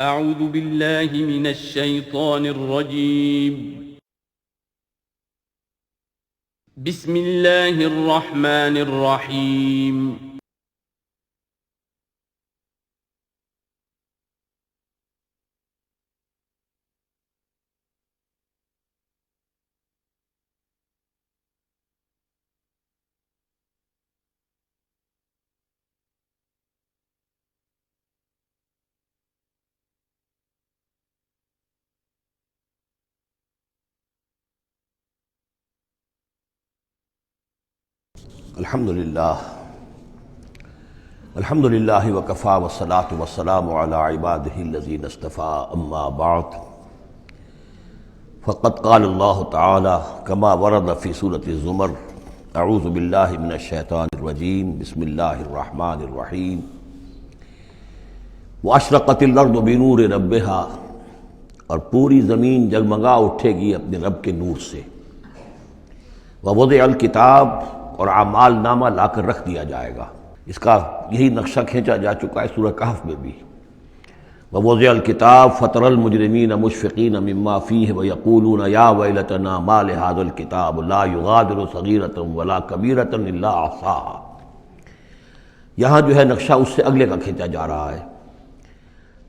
اعوذ باللہ من الشیطان الرجیم بسم اللہ الرحمن الرحیم الحمدللہ وکفی والصلاة والسلام علی عبادہ الذین اصطفیٰ اما بعد فقد قال اللہ تعالی کما ورد فی سورۃ الزمر اعوذ باللہ من الشیطان الرجیم بسم اللہ الرحمن الرحیم واشرقت الارض بنور ربہا، اور پوری زمین جگمگا اٹھے گی اپنے رب کے نور سے، ووضع الکتاب، اور اعمال نامہ لا کر رکھ دیا جائے گا۔ اس کا یہی نقشہ کھینچا جا چکا ہے سورہ کہف میں بھی۔ ووضع الکتاب فترى المجرمین مشفقین مما فیہ ویقولون یا ویلتنا ما لہذا الکتاب لا یغادر صغیرۃ ولا کبیرۃ الا احصاها۔ یہاں جو ہے نقشہ اس سے اگلے کا کھینچا جا رہا ہے۔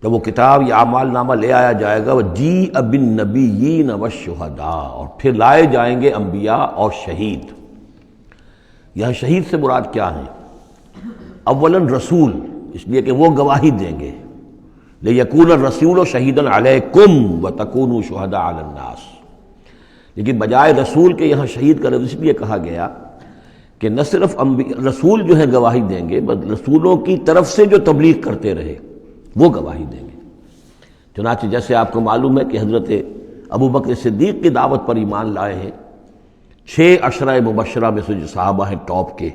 جب وہ کتاب یا اعمال نامہ لے آیا جائے گا، وجیء بالنبیین والشہداء، اور پھر لائے جائیں گے انبیاء اور شہید۔ یہاں شہید سے مراد کیا ہے؟ اولاً رسول، اس لیے کہ وہ گواہی دیں گے، لیکون الرسول شہیدا علیکم وتکونوا شہداء علی الناس، لیکن بجائے رسول کے یہاں شہید کا لفظ اس لیے کہا گیا کہ نہ صرف رسول جو ہے گواہی دیں گے، بلکہ رسولوں کی طرف سے جو تبلیغ کرتے رہے وہ گواہی دیں گے۔ چنانچہ جیسے آپ کو معلوم ہے کہ حضرت ابوبکر صدیق کی دعوت پر ایمان لائے ہیں 6 عشرہ مبشرہ میں سے جو صحابہ ہیں ٹاپ کے،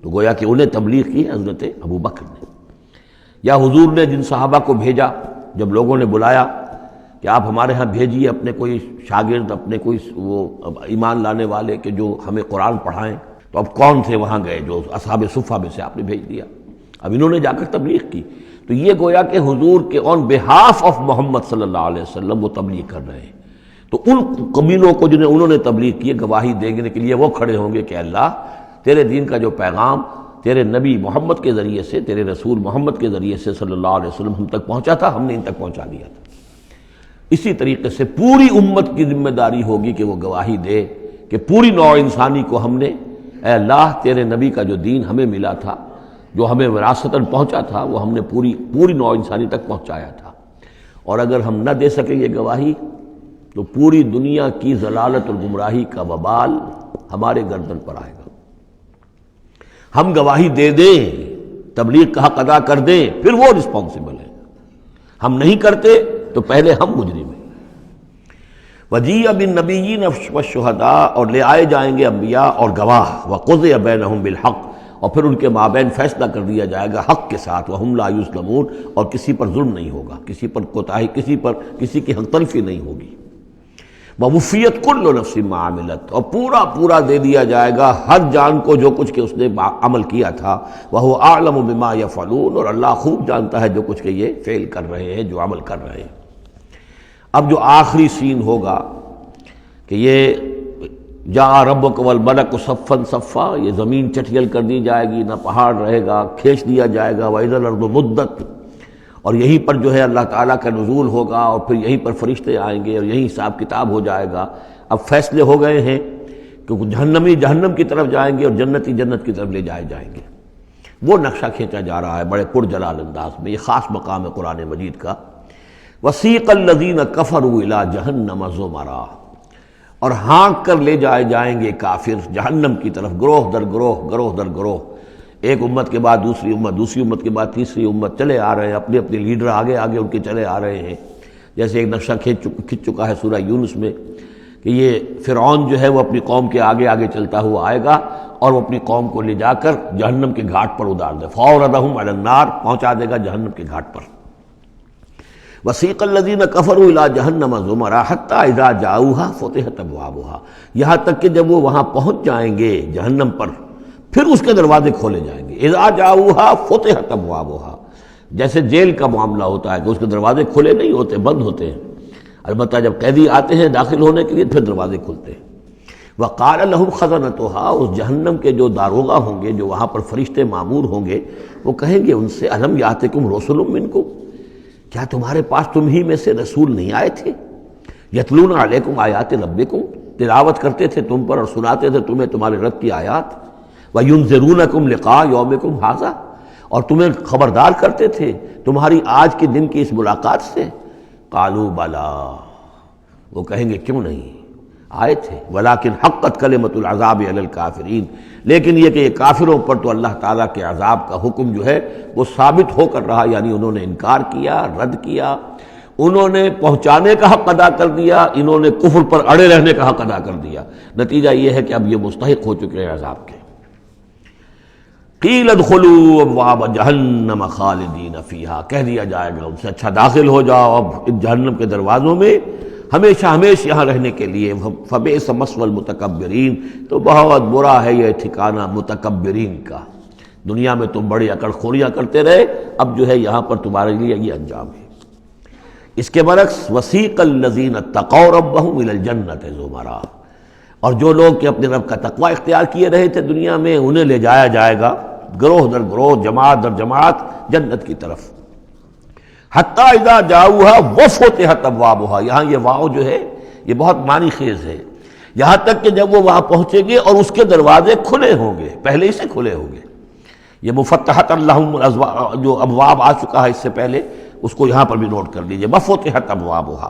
تو گویا کہ انہیں تبلیغ کی حضرت ابوبکر نے۔ یا حضور نے جن صحابہ کو بھیجا، جب لوگوں نے بلایا کہ آپ ہمارے ہاں بھیجیے اپنے کوئی شاگرد، اپنے کوئی وہ ایمان لانے والے کہ جو ہمیں قرآن پڑھائیں، تو اب کون تھے وہاں گئے؟ جو اصحاب صفہ میں سے آپ نے بھیج دیا۔ اب انہوں نے جا کر تبلیغ کی، تو یہ گویا کہ حضور کے آن بہاف آف محمد صلی اللہ علیہ وسلم وہ تبلیغ کر رہے ہیں۔ تو ان قبیلوں کو جنہیں انہوں نے تبلیغ کی، گواہی دینے کے لیے وہ کھڑے ہوں گے کہ اللہ تیرے دین کا جو پیغام تیرے نبی محمد کے ذریعے سے، تیرے رسول محمد کے ذریعے سے صلی اللہ علیہ وسلم ہم تک پہنچا تھا، ہم نے ان تک پہنچا دیا تھا۔ اسی طریقے سے پوری امت کی ذمہ داری ہوگی کہ وہ گواہی دے کہ پوری نوع انسانی کو ہم نے، اے اللہ تیرے نبی کا جو دین ہمیں ملا تھا، جو ہمیں وراثتاً پہنچا تھا، وہ ہم نے پوری نوع انسانی تک پہنچایا تھا۔ اور اگر ہم نہ دے سکیں یہ گواہی، تو پوری دنیا کی ضلالت اور گمراہی کا وبال ہمارے گردن پر آئے گا۔ ہم گواہی دے دیں، تبلیغ کا حق ادا کر دیں، پھر وہ رسپانسبل ہے۔ ہم نہیں کرتے تو پہلے ہم مجرم ہیں۔ وجیء بالنبیین والشہداء، اور لے آئے جائیں گے انبیاء اور گواہ، وقضی بینہم بالحق، اور پھر ان کے مابین فیصلہ کر دیا جائے گا حق کے ساتھ، وہم لا یظلمون، اور کسی پر ظلم نہیں ہوگا، کسی پر کوتاہی، کسی کی حق تلفی نہیں ہوگی۔ ووفیت کل نفس ما عملت، اور پورا دے دیا جائے گا ہر جان کو جو کچھ کہ اس نے عمل کیا تھا، وہو اعلم بما یفعلون، اور اللہ خوب جانتا ہے جو کچھ کہ یہ فعل کر رہے ہیں، جو عمل کر رہے ہیں۔ اب جو آخری سین ہوگا کہ یہ جاء ربک والملک صفا صفا، یہ زمین چٹیل کر دی جائے گی، نہ پہاڑ رہے گا، کھینچ دیا جائے گا، وَإِذَا الْأَرْضُ مُدَّتْ، اور یہیں پر جو ہے اللہ تعالیٰ کا نزول ہوگا، اور پھر یہیں پر فرشتے آئیں گے، اور یہیں حساب کتاب ہو جائے گا۔ اب فیصلے ہو گئے ہیں کہ جہنمی جہنم کی طرف جائیں گے، اور جنتی جنت کی طرف لے جائے جائیں گے۔ وہ نقشہ کھینچا جا رہا ہے بڑے پرجلال انداز میں۔ یہ خاص مقام ہے قرآن مجید کا۔ وَسِيقَ الَّذِينَ كَفَرُوا إِلَىٰ جَهَنَّمَ زُمَرًا، اور ہانک کر لے جائے جائیں گے کافر جہنم کی طرف، گروہ در گروہ، ایک امت کے بعد دوسری امت، دوسری امت کے بعد تیسری امت، چلے آ رہے ہیں، اپنے لیڈر آگے ان کے چلے آ رہے ہیں۔ جیسے ایک نقشہ کھنچ چکا ہے سورہ یونس میں کہ یہ فرعون جو ہے وہ اپنی قوم کے آگے چلتا ہوا آئے گا، اور وہ اپنی قوم کو لے جا کر جہنم کے گھاٹ پر اتار دے، فَأَوْرَدَهُمْ عَلَى النَّارِ، پہنچا دے گا جہنم کے گھاٹ پر۔ وَسِيقَ الَّذِينَ كَفَرُوا إِلَىٰ جَهَنَّمَ زُمَرًا حَتَّىٰ إِذَا جَاءُوهَا فُتِحَتْ أَبْوَابُهَا، یہاں تک کہ جب وہ وہاں پہنچ جائیں گے جہنم پر، پھر اس کے دروازے کھولے جائیں گے۔ اذا جاؤہا فتحت ابوابہا، جیسے جیل کا معاملہ ہوتا ہے کہ اس کے دروازے کھلے نہیں ہوتے، بند ہوتے ہیں، البتہ جب قیدی آتے ہیں داخل ہونے کے لیے پھر دروازے کھلتے ہیں۔ وقال لهم خزنتها، اس جہنم کے جو داروغہ ہوں گے، جو وہاں پر فرشتے مامور ہوں گے، وہ کہیں گے ان سے الم یاتکم رسل منکم، کیا تمہارے پاس تم ہی میں سے رسول نہیں آئے تھے؟ یتلون علیکم آیات ربکم، تلاوت کرتے تھے تم پر اور سناتے تھے تمہیں تمہارے رب کی آیات، وینذرونکم لقاء یومکم ھذا، اور تمہیں خبردار کرتے تھے تمہاری آج کے دن کی اس ملاقات سے۔ قالوا بلا، وہ کہیں گے کیوں نہیں، آئے تھے، ولیکن حقت کلمۃ العذاب علی الکافرین، لیکن یہ کہ یہ کافروں پر تو اللہ تعالیٰ کے عذاب کا حکم جو ہے وہ ثابت ہو کر رہا، یعنی انہوں نے انکار کیا، رد کیا، انہوں نے پہنچانے کا حق ادا کر دیا، انہوں نے کفر پر اڑے رہنے کا حق ادا کر دیا، نتیجہ یہ ہے کہ اب یہ مستحق ہو چکے ہیں عذاب کے۔ قیل ادخلوا ابواب جہنم خالدین فیہا، کہہ دیا جائے گا ان سے اچھا داخل ہو جاؤ اب جہنم کے دروازوں میں ہمیشہ ہمیشہ یہاں رہنے کے لیے، فبئس مثوى المتکبرین، تو بہت برا ہے یہ ٹھکانہ متکبرین کا، دنیا میں تم بڑی اکڑ خوریاں کرتے رہے، اب جو ہے یہاں پر تمہارے لیے یہ انجام ہے۔ اس کے برعکس وسیق الذین اتقوا ربهم الى الجنۃ زمرا، اور جو لوگ کہ اپنے رب کا تقوی اختیار کیے رہے تھے دنیا میں، انہیں لے جایا جائے گا گروہ در گروہ، جماعت در جماعت جنت کی طرف۔ حتی اذا جاؤہا وفتحت ابوابہا، یہاں یہ واو جو ہے یہ بہت معنی خیز ہے، یہاں تک کہ جب وہ وہاں پہنچے گے اور اس کے دروازے کھلے ہوں گے، پہلے ہی سے کھلے ہوں گے، یہ مفتحت اللہم جو ابواب آ چکا ہے اس سے پہلے، اس کو یہاں پر بھی نوٹ کر لیجئے، وفتحت ابوابہا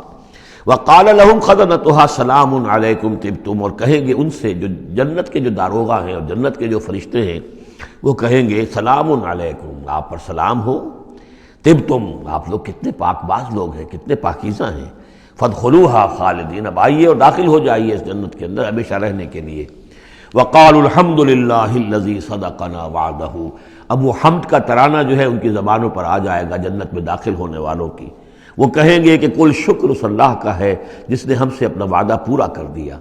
وقال لهم خزنتها سلام علیکم طبتم، اور کہیں گے ان سے جو جنت کے جو داروغہ ہیں اور جنت کے جو فرشتے ہیں، وہ کہیں گے سلام علیکم، آپ پر سلام ہو، طبتم، آپ لوگ کتنے پاک باز لوگ ہیں، کتنے پاکیزہ ہیں، فادخلوها خالدین، اب آئیے اور داخل ہو جائیے اس جنت کے اندر ہمیشہ رہنے کے لیے۔ وقالوا الحمد للہ الذی صدقنا وعدہ، اب وہ حمد کا ترانہ جو ہے ان کی زبانوں پر آ جائے گا جنت میں داخل ہونے والوں کی، وہ کہیں گے کہ کل شکر اس اللہ کا ہے جس نے ہم سے اپنا وعدہ پورا کر دیا،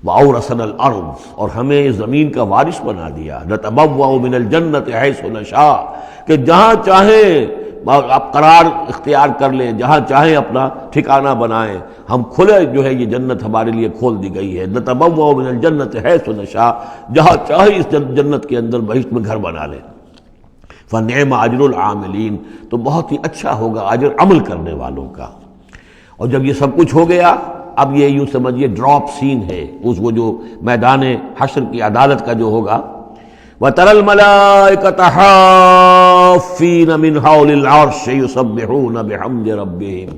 وَأَوْرَثَنَا الْأَرْضَ، اور ہمیں زمین کا وارث بنا دیا، نَتَبَوَّأُ مِنَ الْجَنَّةِ حَيْثُ نَشَاءُ، کہ جہاں چاہیں آپ قرار اختیار کر لیں، جہاں چاہیں اپنا ٹھکانہ بنائیں، ہم کھلے جو ہے یہ جنت ہمارے لیے کھول دی گئی ہے، نَتَبَوَّأُ مِنَ الْجَنَّةِ حَيْثُ نَشَاءُ، جہاں چاہیں اس جنت کے اندر بہشت میں گھر بنا لیں۔ فَنِعْمَ أَجْرُ الْعَامِلِينَ، تو بہت ہی اچھا ہوگا اجر عمل کرنے والوں کا۔ اور جب یہ سب کچھ ہو گیا، اب یہ یوں سمجھیے ڈراپ سین ہے، اس وہ جو میدان حشر کی عدالت کا جو ہوگا، وَتَرَى الْمَلَائِكَةَ حَافِّينَ مِنْ حَوْلِ الْعَرْشِ يُسَبِّحُونَ بِحَمْدِ رَبِّهِمْ،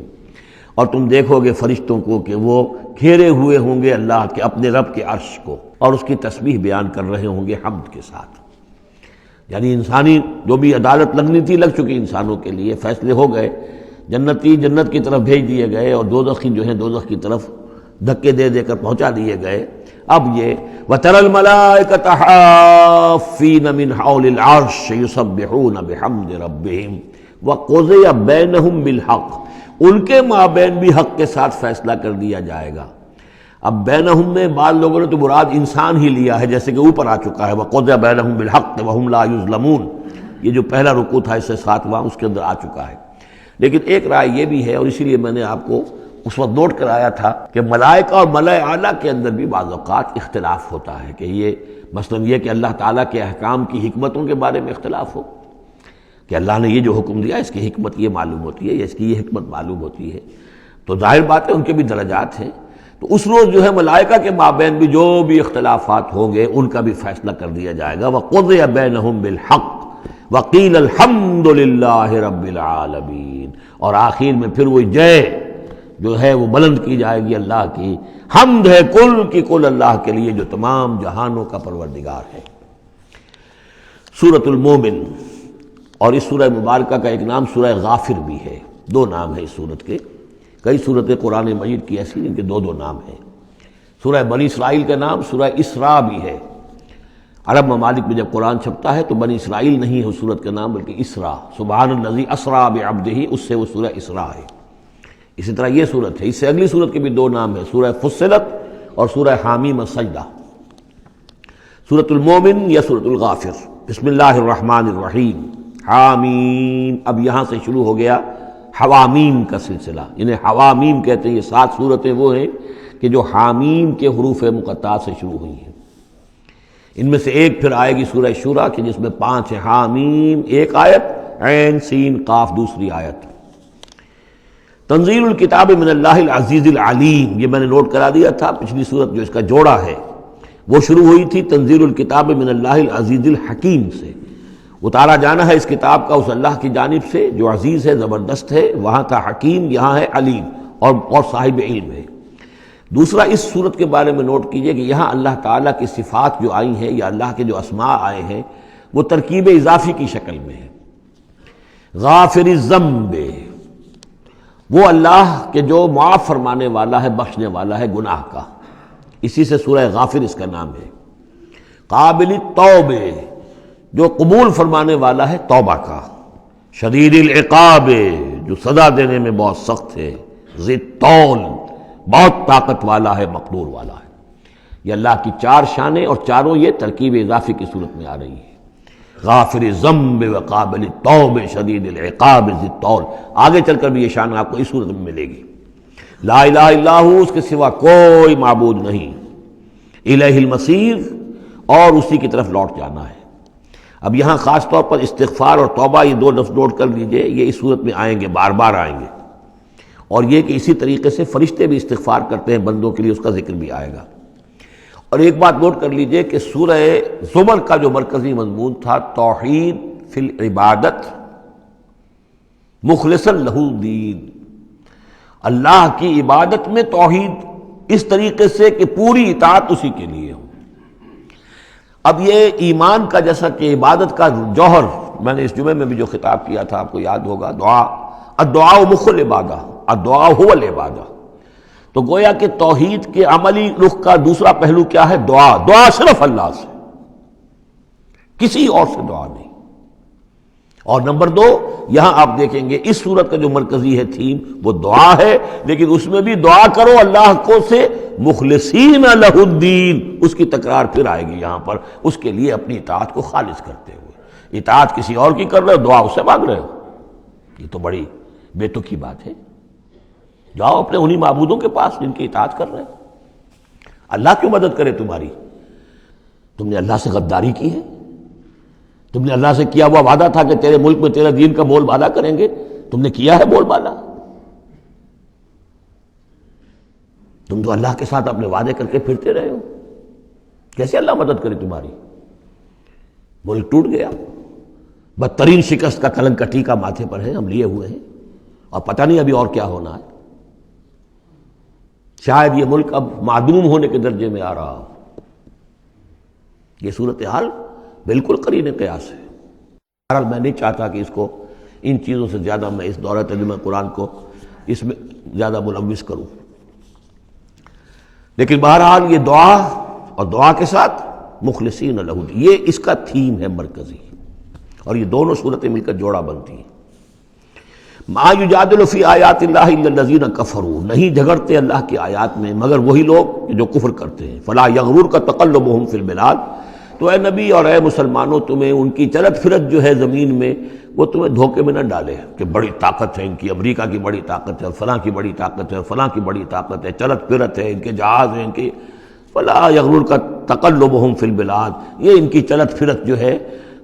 اور تم دیکھو گے فرشتوں کو کہ وہ گھیرے ہوئے ہوں گے اللہ کے اپنے رب کے عرش کو، اور اس کی تسبیح بیان کر رہے ہوں گے حمد کے ساتھ۔ یعنی انسانی جو بھی عدالت لگنی تھی لگ چکی انسانوں کے لیے، فیصلے ہو گئے، جنتی جنت کی طرف بھیج دیے گئے اور دوزخی جو ہیں دوزخ کی طرف دھکے دے دے کر پہنچا دیے گئے۔ اب یہ وَتَرَى الْمَلَائِكَةَ حَافِّينَ مِنْ حَوْلِ الْعَرْشِ يُسَبِّحُونَ بِحَمْدِ رَبِّهِمْ وَقُضِيَ بَيْنَهُمْ بِالْحَقِّ، ان کے مابین بھی حق کے ساتھ فیصلہ کر دیا جائے گا۔ اب بینہم میں بعض لوگوں نے تو مراد انسان ہی لیا ہے، جیسے کہ اوپر آ چکا ہے وَقُضِيَ بَيْنَهُمْ بِالْحَقِّ وَهُمْ لَا يُظْلَمُونَ، یہ جو پہلا رکوع تھا اس سے 7واں اس کے اندر آ چکا ہے۔ لیکن ایک رائے یہ بھی ہے، اور اسی لیے میں نے آپ کو اس وقت نوٹ کرایا تھا کہ ملائکہ اور ملائے اعلیٰ کے اندر بھی بعض اوقات اختلاف ہوتا ہے، کہ یہ مثلا یہ کہ اللہ تعالیٰ کے احکام کی حکمتوں کے بارے میں اختلاف ہو، کہ اللہ نے یہ جو حکم دیا اس کی حکمت یہ معلوم ہوتی ہے یا اس کی یہ حکمت معلوم ہوتی ہے، تو ظاہر بات ہے ان کے بھی درجات ہیں، تو اس روز جو ہے ملائکہ کے مابین بھی جو بھی اختلافات ہوں گے ان کا بھی فیصلہ کر دیا جائے گا۔ وَقُضِيَ بَيْنَهُمْ بِالْحَقِّ وَقِيلَ الْحَمْدُ لِلَّهِ رَبِّ الْعَالَمِينَ، اور آخر میں پھر وہ جے جو ہے وہ بلند کی جائے گی اللہ کی، حمد ہے کل کی کل اللہ کے لیے جو تمام جہانوں کا پروردگار ہے۔ سورۃ المومن، اور اس سورہ مبارکہ کا ایک نام سورہ غافر بھی ہے، دو نام ہے اس سورت کے، کئی سورتیں قرآن مجید کی ایسی جن کے دو دو نام ہیں۔ سورہ بنی اسرائیل کا نام سورہ اسراء بھی ہے، عرب ممالک میں جب قرآن چھپتا ہے تو بنی اسرائیل نہیں ہے اس سورت کا نام بلکہ اسراء، سبحان الذی اسریٰ بعبدہ، اس سے وہ سورہ اسراء ہے۔ اسی طرح یہ سورت ہے، اس سے اگلی سورت کے بھی دو نام ہیں، سورہ فصلت اور سورہ حامیم السجدہ۔ سورۃ المومن یا سورۃ الغافر۔ بسم اللہ الرحمن الرحیم، حامیم، اب یہاں سے شروع ہو گیا حوامیم کا سلسلہ، انہیں حوامیم کہتے ہیں۔ یہ 7 صورتیں وہ ہیں کہ جو حامیم کے حروف مقطعات سے شروع ہوئی ہیں۔ ان میں سے ایک پھر آئے گی سورہ شورا کہ جس میں 5 ہیں، حامیم ایک آیت، عین سین قاف دوسری آیت۔ تنزیل الکتاب من اللہ العزیز العلیم، یہ میں نے نوٹ کرا دیا تھا، پچھلی صورت جو اس کا جوڑا ہے وہ شروع ہوئی تھی تنزیل الکتاب من اللہ العزیز الحکیم سے، اتارا جانا ہے اس کتاب کا اس اللہ کی جانب سے جو عزیز ہے، زبردست ہے، وہاں تھا حکیم، یہاں ہے علیم اور صاحب علم ہے۔ دوسرا اس صورت کے بارے میں نوٹ کیجئے کہ یہاں اللہ تعالیٰ کی صفات جو آئی ہیں یا اللہ کے جو اسماء آئے ہیں وہ ترکیب اضافی کی شکل میں ہے۔ غافر الذنب، وہ اللہ کہ جو معاف فرمانے والا ہے، بخشنے والا ہے گناہ کا، اسی سے سورہ غافر اس کا نام ہے۔ قابل التوب، جو قبول فرمانے والا ہے توبہ کا۔ شدید العقاب، جو سزا دینے میں بہت سخت ہے۔ ذی الطول، بہت طاقت والا ہے، مقدور والا ہے۔ یہ اللہ کی 4 شانیں اور چاروں یہ ترکیب اضافی کی صورت میں آ رہی ہے۔ غافر الذنب وقابل التوب شدید العقاب ذی الطول، آگے چل کر بھی یہ شان آپ کو اس صورت میں ملے گی۔ لا الہ الا ہو، اس کے سوا کوئی معبود نہیں۔ الیہ المصیر، اور اسی کی طرف لوٹ جانا ہے۔ اب یہاں خاص طور پر استغفار اور توبہ، یہ 2 لفظ نوٹ کر لیجئے، یہ اس صورت میں آئیں گے، بار بار آئیں گے۔ اور یہ کہ اسی طریقے سے فرشتے بھی استغفار کرتے ہیں بندوں کے لیے، اس کا ذکر بھی آئے گا۔ اور ایک بات نوٹ کر لیجئے کہ سورہ زمر کا جو مرکزی مضمون تھا توحید فی العبادت مخلصا لہ الدین، اللہ کی عبادت میں توحید اس طریقے سے کہ پوری اطاعت اسی کے لیے ہو۔ اب یہ ایمان کا جیسا کہ عبادت کا جوہر، میں نے اس جمعے میں بھی جو خطاب کیا تھا آپ کو یاد ہوگا، دعا، الدعاء مخ العبادہ، الدعاء هو العبادہ، تو گویا کہ توحید کے عملی رخ کا دوسرا پہلو کیا ہے؟ دعا۔ دعا صرف اللہ سے، کسی اور سے دعا نہیں۔ اور نمبر 2، یہاں آپ دیکھیں گے اس صورت کا جو مرکزی ہے تھیم وہ دعا ہے، لیکن اس میں بھی دعا کرو اللہ کو سے مخلصین لہ الدین، اس کی تکرار پھر آئے گی یہاں پر، اس کے لیے اپنی اطاعت کو خالص کرتے ہوئے۔ اطاعت کسی اور کی کر رہے ہو، دعا اس سے مانگ رہے ہو، یہ تو بڑی بے تکی بات ہے۔ جاؤ اپنے انہی معبودوں کے پاس جن کی اطاعت کر رہے ہیں۔ اللہ کیوں مدد کرے تمہاری؟ تم نے اللہ سے غداری کی ہے، تم نے اللہ سے کیا ہوا وعدہ تھا کہ تیرے ملک میں تیرے دین کا بول بالا کریں گے، تم نے کیا ہے بول بالا؟ تم تو اللہ کے ساتھ اپنے وعدے کر کے پھرتے رہے ہو، کیسے اللہ مدد کرے تمہاری؟ ملک ٹوٹ گیا، بدترین شکست کا کلنک کا ٹیکہ ماتھے پر ہے، ہم لیے ہوئے ہیں، اور پتہ نہیں ابھی اور کیا ہونا ہے۔ شاید یہ ملک اب معدوم ہونے کے درجے میں آ رہا ہو۔ یہ صورتحال بالکل قرین قیاس ہے۔ بہرحال میں نہیں چاہتا کہ اس کو ان چیزوں سے زیادہ میں اس دورہ ترجمہ قرآن کو اس میں زیادہ ملوث کروں، لیکن بہرحال یہ دعا اور دعا کے ساتھ مخلصین لہ الدین، یہ اس کا تھیم ہے مرکزی، اور یہ دونوں صورتیں مل کر جوڑا بنتی ہیں۔ ما یجادل فی آیات اللہ الا الذین کفروا، نہیں جھگڑتے اللہ کی آیات میں مگر وہی لوگ جو کفر کرتے ہیں۔ فلا یغررک تقلبہم فی البلاد، تو اے نبی اور اے مسلمانوں تمہیں ان کی چلت پھرت جو ہے زمین میں وہ تمہیں دھوکے میں نہ ڈالے کہ بڑی طاقت ہے ان کی، امریکہ کی بڑی طاقت ہے، فلاں کی بڑی طاقت ہے، فلاں کی بڑی طاقت ہے، چلت پھرت ہے، ان کے جہاز ہیں، ان کی فلا یغررک تقلبہم فی البلاد، یہ ان کی چلت پھرت جو ہے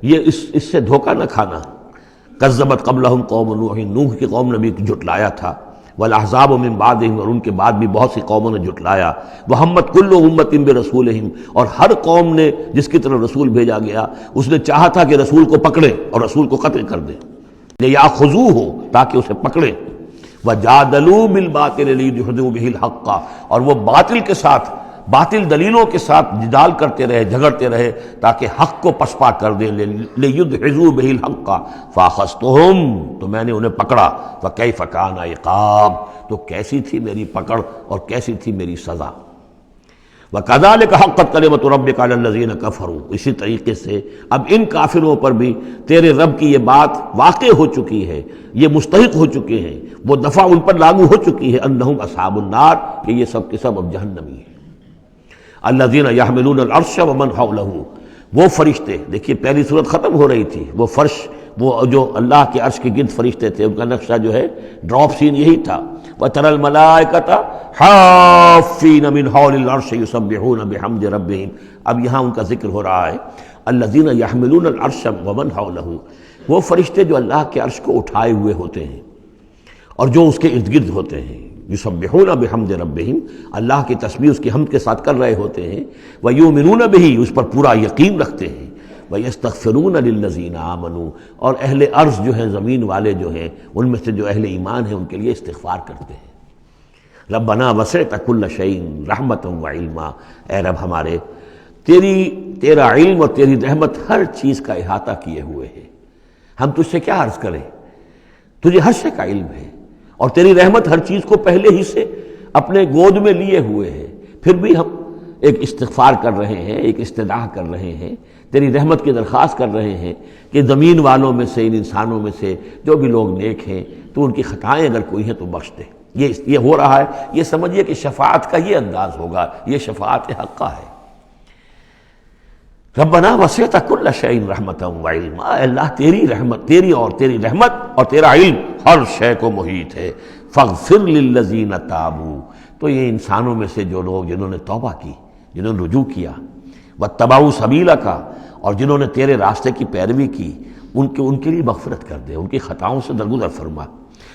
یہ اس سے دھوکہ نہ کھانا۔ کذبت قبلہم قوم نوح، نوح کی قوم نے بھی جھٹلایا تھا، والاحزاب من بعدہم، اور ان کے بعد بھی بہت سی قوموں نے جھٹلایا، وہمت کل امت برسولہم، اور ہر قوم نے جس کی طرف رسول بھیجا گیا اس نے چاہا تھا کہ رسول کو پکڑے اور رسول کو قتل کر دے، لیاخذوہ، تاکہ اسے پکڑے، وجادلوا بالباطل لیدحضوا بہ الحق، اور وہ باطل کے ساتھ، باطل دلیلوں کے ساتھ جدال کرتے رہے، جھگڑتے رہے تاکہ حق کو پسپا کر دیں، لیدحضوا بہ الحق، فاخذتہم، تو میں نے انہیں پکڑا، فکیف کان عقاب، تو کیسی تھی میری پکڑ اور کیسی تھی میری سزا۔ وَكَذَلِكَ حَقَّتْ كَلِمَةُ رَبِّكَ عَلَى الَّذِينَ كَفَرُوا، اسی طریقے سے اب ان کافروں پر بھی تیرے رب کی یہ بات واقع ہو چکی ہے، یہ مستحق ہو چکے ہیں، وہ دفعہ ان پر لاگو ہو چکی ہے، انہم اصحاب النار، کہ یہ سب کے سب اب جہنمی ہیں۔ الذین یحملون العرش ومن حولہ، وہ فرشتے، دیکھیے پہلی صورت ختم ہو رہی تھی، وہ فرش وہ جو اللہ کے عرش کے گرد فرشتے تھے ان کا نقشہ جو ہے ڈراپ سین یہی تھا. وَتَرَى الْمَلَائِكَةَ حَافِّينَ مِنْ حَوْلِ الْعَرْشِ يُسَبِّحُونَ بِحَمْدِ رَبِّهِمْ. اب یہاں ان کا ذکر ہو رہا ہے الَّذِينَ يَحْمِلُونَ الْعَرْشَ وَمَنْ حَوْلَهُ، وہ فرشتے جو اللہ کے عرش کو اٹھائے ہوئے ہوتے ہیں اور جو اس کے ارد گرد ہوتے ہیں. یسبحون بحمد ربہم، اللہ کی تسبیح اس کی حمد کے ساتھ کر رہے ہوتے ہیں. ویؤمنون بہ، اس پر پورا یقین رکھتے ہیں. ویستغفرون للذین آمنوا، اور اہل ارض جو ہیں، زمین والے جو ہیں، ان میں سے جو اہل ایمان ہیں ان کے لیے استغفار کرتے ہیں. ربنا وسعت کل شیء رحمۃ وعلما، اے رب ہمارے تیرا علم اور تیری رحمت ہر چیز کا احاطہ کیے ہوئے ہے. ہم تجھ سے کیا عرض کریں، تجھے ہر شے کا علم ہے، اور تیری رحمت ہر چیز کو پہلے ہی سے اپنے گود میں لیے ہوئے ہے. پھر بھی ہم ایک استغفار کر رہے ہیں، ایک استدعا کر رہے ہیں، تیری رحمت کی درخواست کر رہے ہیں کہ زمین والوں میں سے، ان انسانوں میں سے جو بھی لوگ نیک ہیں تو ان کی خطائیں اگر کوئی ہیں تو بخش دے. یہ ہو رہا ہے، یہ سمجھیے کہ شفاعت کا یہ انداز ہوگا، یہ شفاعت حقہ ہے. ربنا وسعت کل شیء رحمۃ وعلما، اے اللہ تیری رحمت، تیری رحمت اور تیرا علم ہر شے کو محیط ہے. فاغفر للذین تابوا، تو یہ انسانوں میں سے جو لوگ جنہوں نے توبہ کی، جنہوں نے رجوع کیا، واتبعوا سبیلک، اور جنہوں نے تیرے راستے کی پیروی کی، ان کے لیے مغفرت کر دے، ان کی خطاؤں سے درگزر فرما.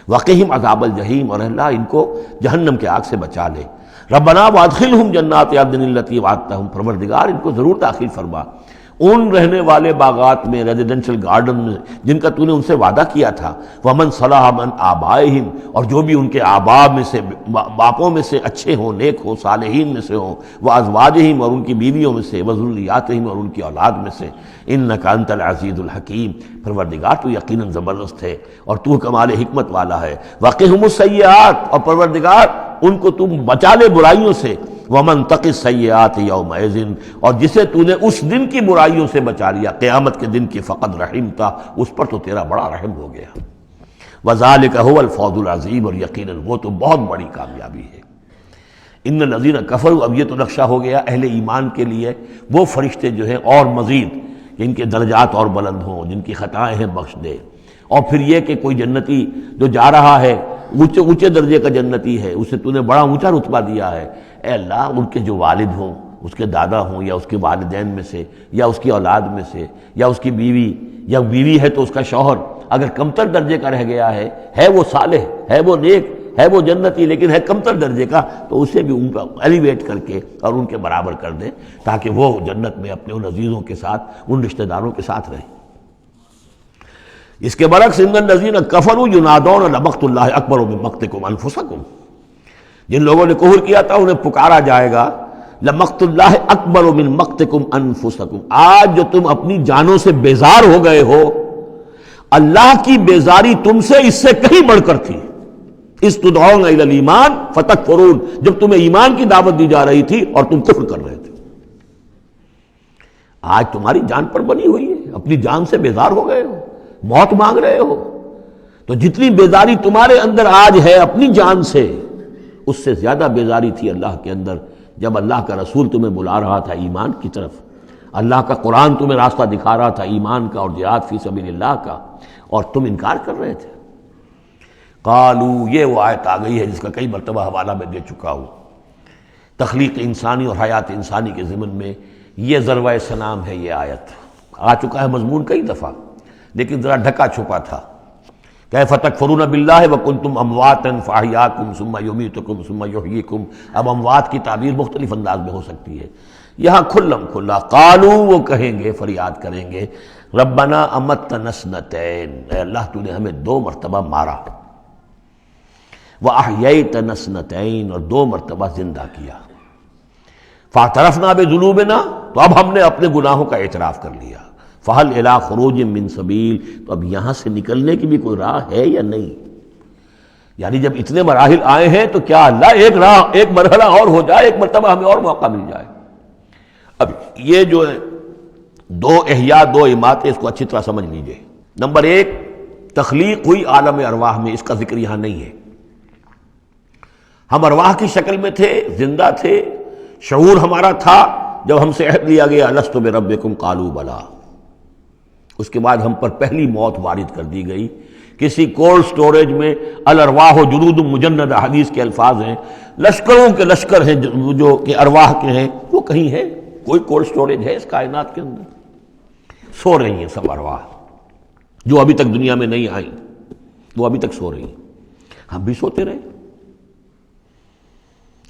وقہم عذاب الجحیم، اور اللہ ان کو جہنم کے آگ سے بچا لے. ربنا وادخلہم جنات عدن التی وعدتہم، پروردگار ان کو ضرور داخل فرما ان رہنے والے باغات میں، ریزیڈنشل گارڈن میں جن کا تو نے ان سے وعدہ کیا تھا. ومن صلح من آبائہم، اور جو بھی ان کے آباء میں سے، باپوں میں سے اچھے ہوں، نیک ہوں، صالحین میں سے ہوں. وازواجہم، اور ان کی بیویوں میں سے. وذریاتہم، اور ان کی اولاد میں سے. انک انت العزیز الحکیم، پروردگار تو یقیناً زبردست ہے اور تو کمال حکمت والا ہے. وقہم السیئات، اور پروردگار ان کو تم بچا لے برائیوں سے. ومن تق السیئات یومئذ، اور جسے تو نے اس دن کی برائیوں سے بچا لیا، قیامت کے دن کی، فقد رحمتا، اس پر تو تیرا بڑا رحم ہو گیا. وذالک هو الفوز العظیم، اور یقیناً وہ تو بہت بڑی کامیابی ہے. ان الذین کفروا، اب یہ تو نقشہ ہو گیا اہل ایمان کے لیے وہ فرشتے جو ہیں اور مزید جن کے درجات اور بلند ہوں، جن کی خطائیں ہیں بخش دے. اور پھر یہ کہ کوئی جنتی جو جا رہا ہے اونچے درجے کا جنتی ہے، اسے تو نے بڑا اونچا رتبہ دیا ہے. اے اللہ ان کے جو والد ہوں، اس کے دادا ہوں، یا اس کے والدین میں سے، یا اس کی اولاد میں سے، یا اس کی بیوی، یا بیوی ہے تو اس کا شوہر اگر کمتر درجے کا رہ گیا ہے وہ صالح، ہے وہ نیک، ہے وہ جنتی، لیکن ہے کمتر درجے کا، تو اسے بھی ان کا ایلیویٹ کر کے اور ان کے برابر کر دیں تاکہ وہ جنت میں اپنے ان عزیزوں کے ساتھ، ان رشتہ داروں کے ساتھ رہیں. اس کے برعکس ان الذین کفروا ینادون لمقت اللہ اکبر من مقتکم انفسکم، جن لوگوں نے کفر کیا تھا انہیں پکارا جائے گا لمقت اللہ اکبر من مقتکم انفسکم، آج جو تم اپنی جانوں سے بیزار ہو گئے ہو، اللہ کی بیزاری تم سے اس سے کہیں بڑھ کر تھی. اس تدعون الی الایمان فتکفرون، جب تمہیں ایمان کی دعوت دی جا رہی تھی اور تم کفر کر رہے تھے. آج تمہاری جان پر بنی ہوئی ہے، اپنی جان سے بیزار ہو گئے ہو، موت مانگ رہے ہو. تو جتنی بیزاری تمہارے اندر آج ہے اپنی جان سے، اس سے زیادہ بیزاری تھی اللہ کے اندر جب اللہ کا رسول تمہیں بلا رہا تھا ایمان کی طرف، اللہ کا قرآن تمہیں راستہ دکھا رہا تھا ایمان کا اور جہاد فی سبیل اللہ کا، اور تم انکار کر رہے تھے. قالو، یہ وہ آیت آ گئی ہے جس کا کئی مرتبہ حوالہ میں دے چکا ہوں. تخلیق انسانی اور حیات انسانی کے ضمن میں یہ ذروۂ سنام ہے. یہ آیت آ چکا ہے مضمون کئی دفعہ، لیکن ذرا ڈھکا چھپا تھا. کیف تکفرون باللہ وکنتم امواتا فاحیاکم ثم یمیتکم ثم یحییکم. اب اموات کی تعبیر مختلف انداز میں ہو سکتی ہے، یہاں کھلم کھلا قالو، وہ کہیں گے، فریاد کریں گے، ربنا امتنا اثنتین، اے اللہ تو نے ہمیں 2 مرتبہ مارا، واحییتنا اثنتین، اور 2 مرتبہ زندہ کیا. فاعترفنا بذنوبنا، تو اب ہم نے اپنے گناہوں کا اعتراف کر لیا. فہل الی خروج من سبیل، تو اب یہاں سے نکلنے کی بھی کوئی راہ ہے یا نہیں؟ یعنی جب اتنے مراحل آئے ہیں تو کیا اللہ ایک مرحلہ اور ہو جائے، ایک مرتبہ ہمیں اور موقع مل جائے. اب یہ جو ہے 2 احیاء 2 اماتیں، اس کو اچھی طرح سمجھ لیجئے. نمبر 1، تخلیق ہوئی عالم ارواح میں، اس کا ذکر یہاں نہیں ہے. ہم ارواح کی شکل میں تھے، زندہ تھے، شعور ہمارا تھا جب ہم سے عہد لیا گیا الست بربکم قالوا بلا. اس کے بعد ہم پر پہلی موت وارد کر دی گئی. کسی کولڈ سٹوریج میں الارواح جنود مجندہ حدیث کے الفاظ ہیں، لشکروں کے لشکر ہیں جو کہ ارواح کے ہیں، وہ کہیں ہے؟ کوئی کولڈ سٹوریج ہے اس کائنات کے اندر؟ سو رہی ہیں سب ارواح جو ابھی تک دنیا میں نہیں آئیں، وہ ابھی تک سو رہی ہیں. ہم بھی سوتے رہے.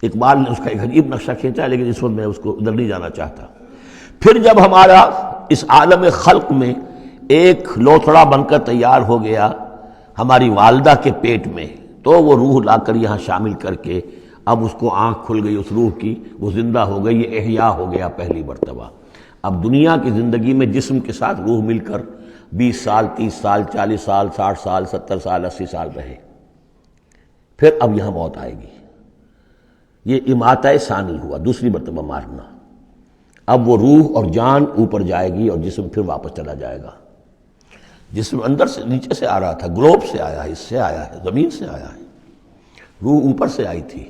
اقبال نے اس کا ایک عجیب نقشہ کھینچا، لیکن اس وقت میں اس کو ادھر نہیں جانا چاہتا. پھر جب ہمارا اس عالم خلق میں ایک لوتھڑا بن کر تیار ہو گیا ہماری والدہ کے پیٹ میں، تو وہ روح لا کر یہاں شامل کر کے اب اس کو آنکھ کھل گئی اس روح کی، وہ زندہ ہو گئی، یہ احیاء ہو گیا پہلی مرتبہ. اب دنیا کی زندگی میں جسم کے ساتھ روح مل کر 20 سال 30 سال 40 سال 60 سال 70 سال 80 سال رہے. پھر اب یہاں موت آئے گی. یہ اماتہ ثانی ہوا، دوسری مرتبہ مارنا. اب وہ روح اور جان اوپر جائے گی اور جسم پھر واپس چلا جائے گا. جسم اندر سے نیچے سے آ رہا تھا، گلوب سے آیا ہے، اس سے آیا ہے، زمین سے آیا ہے. روح اوپر سے آئی تھی.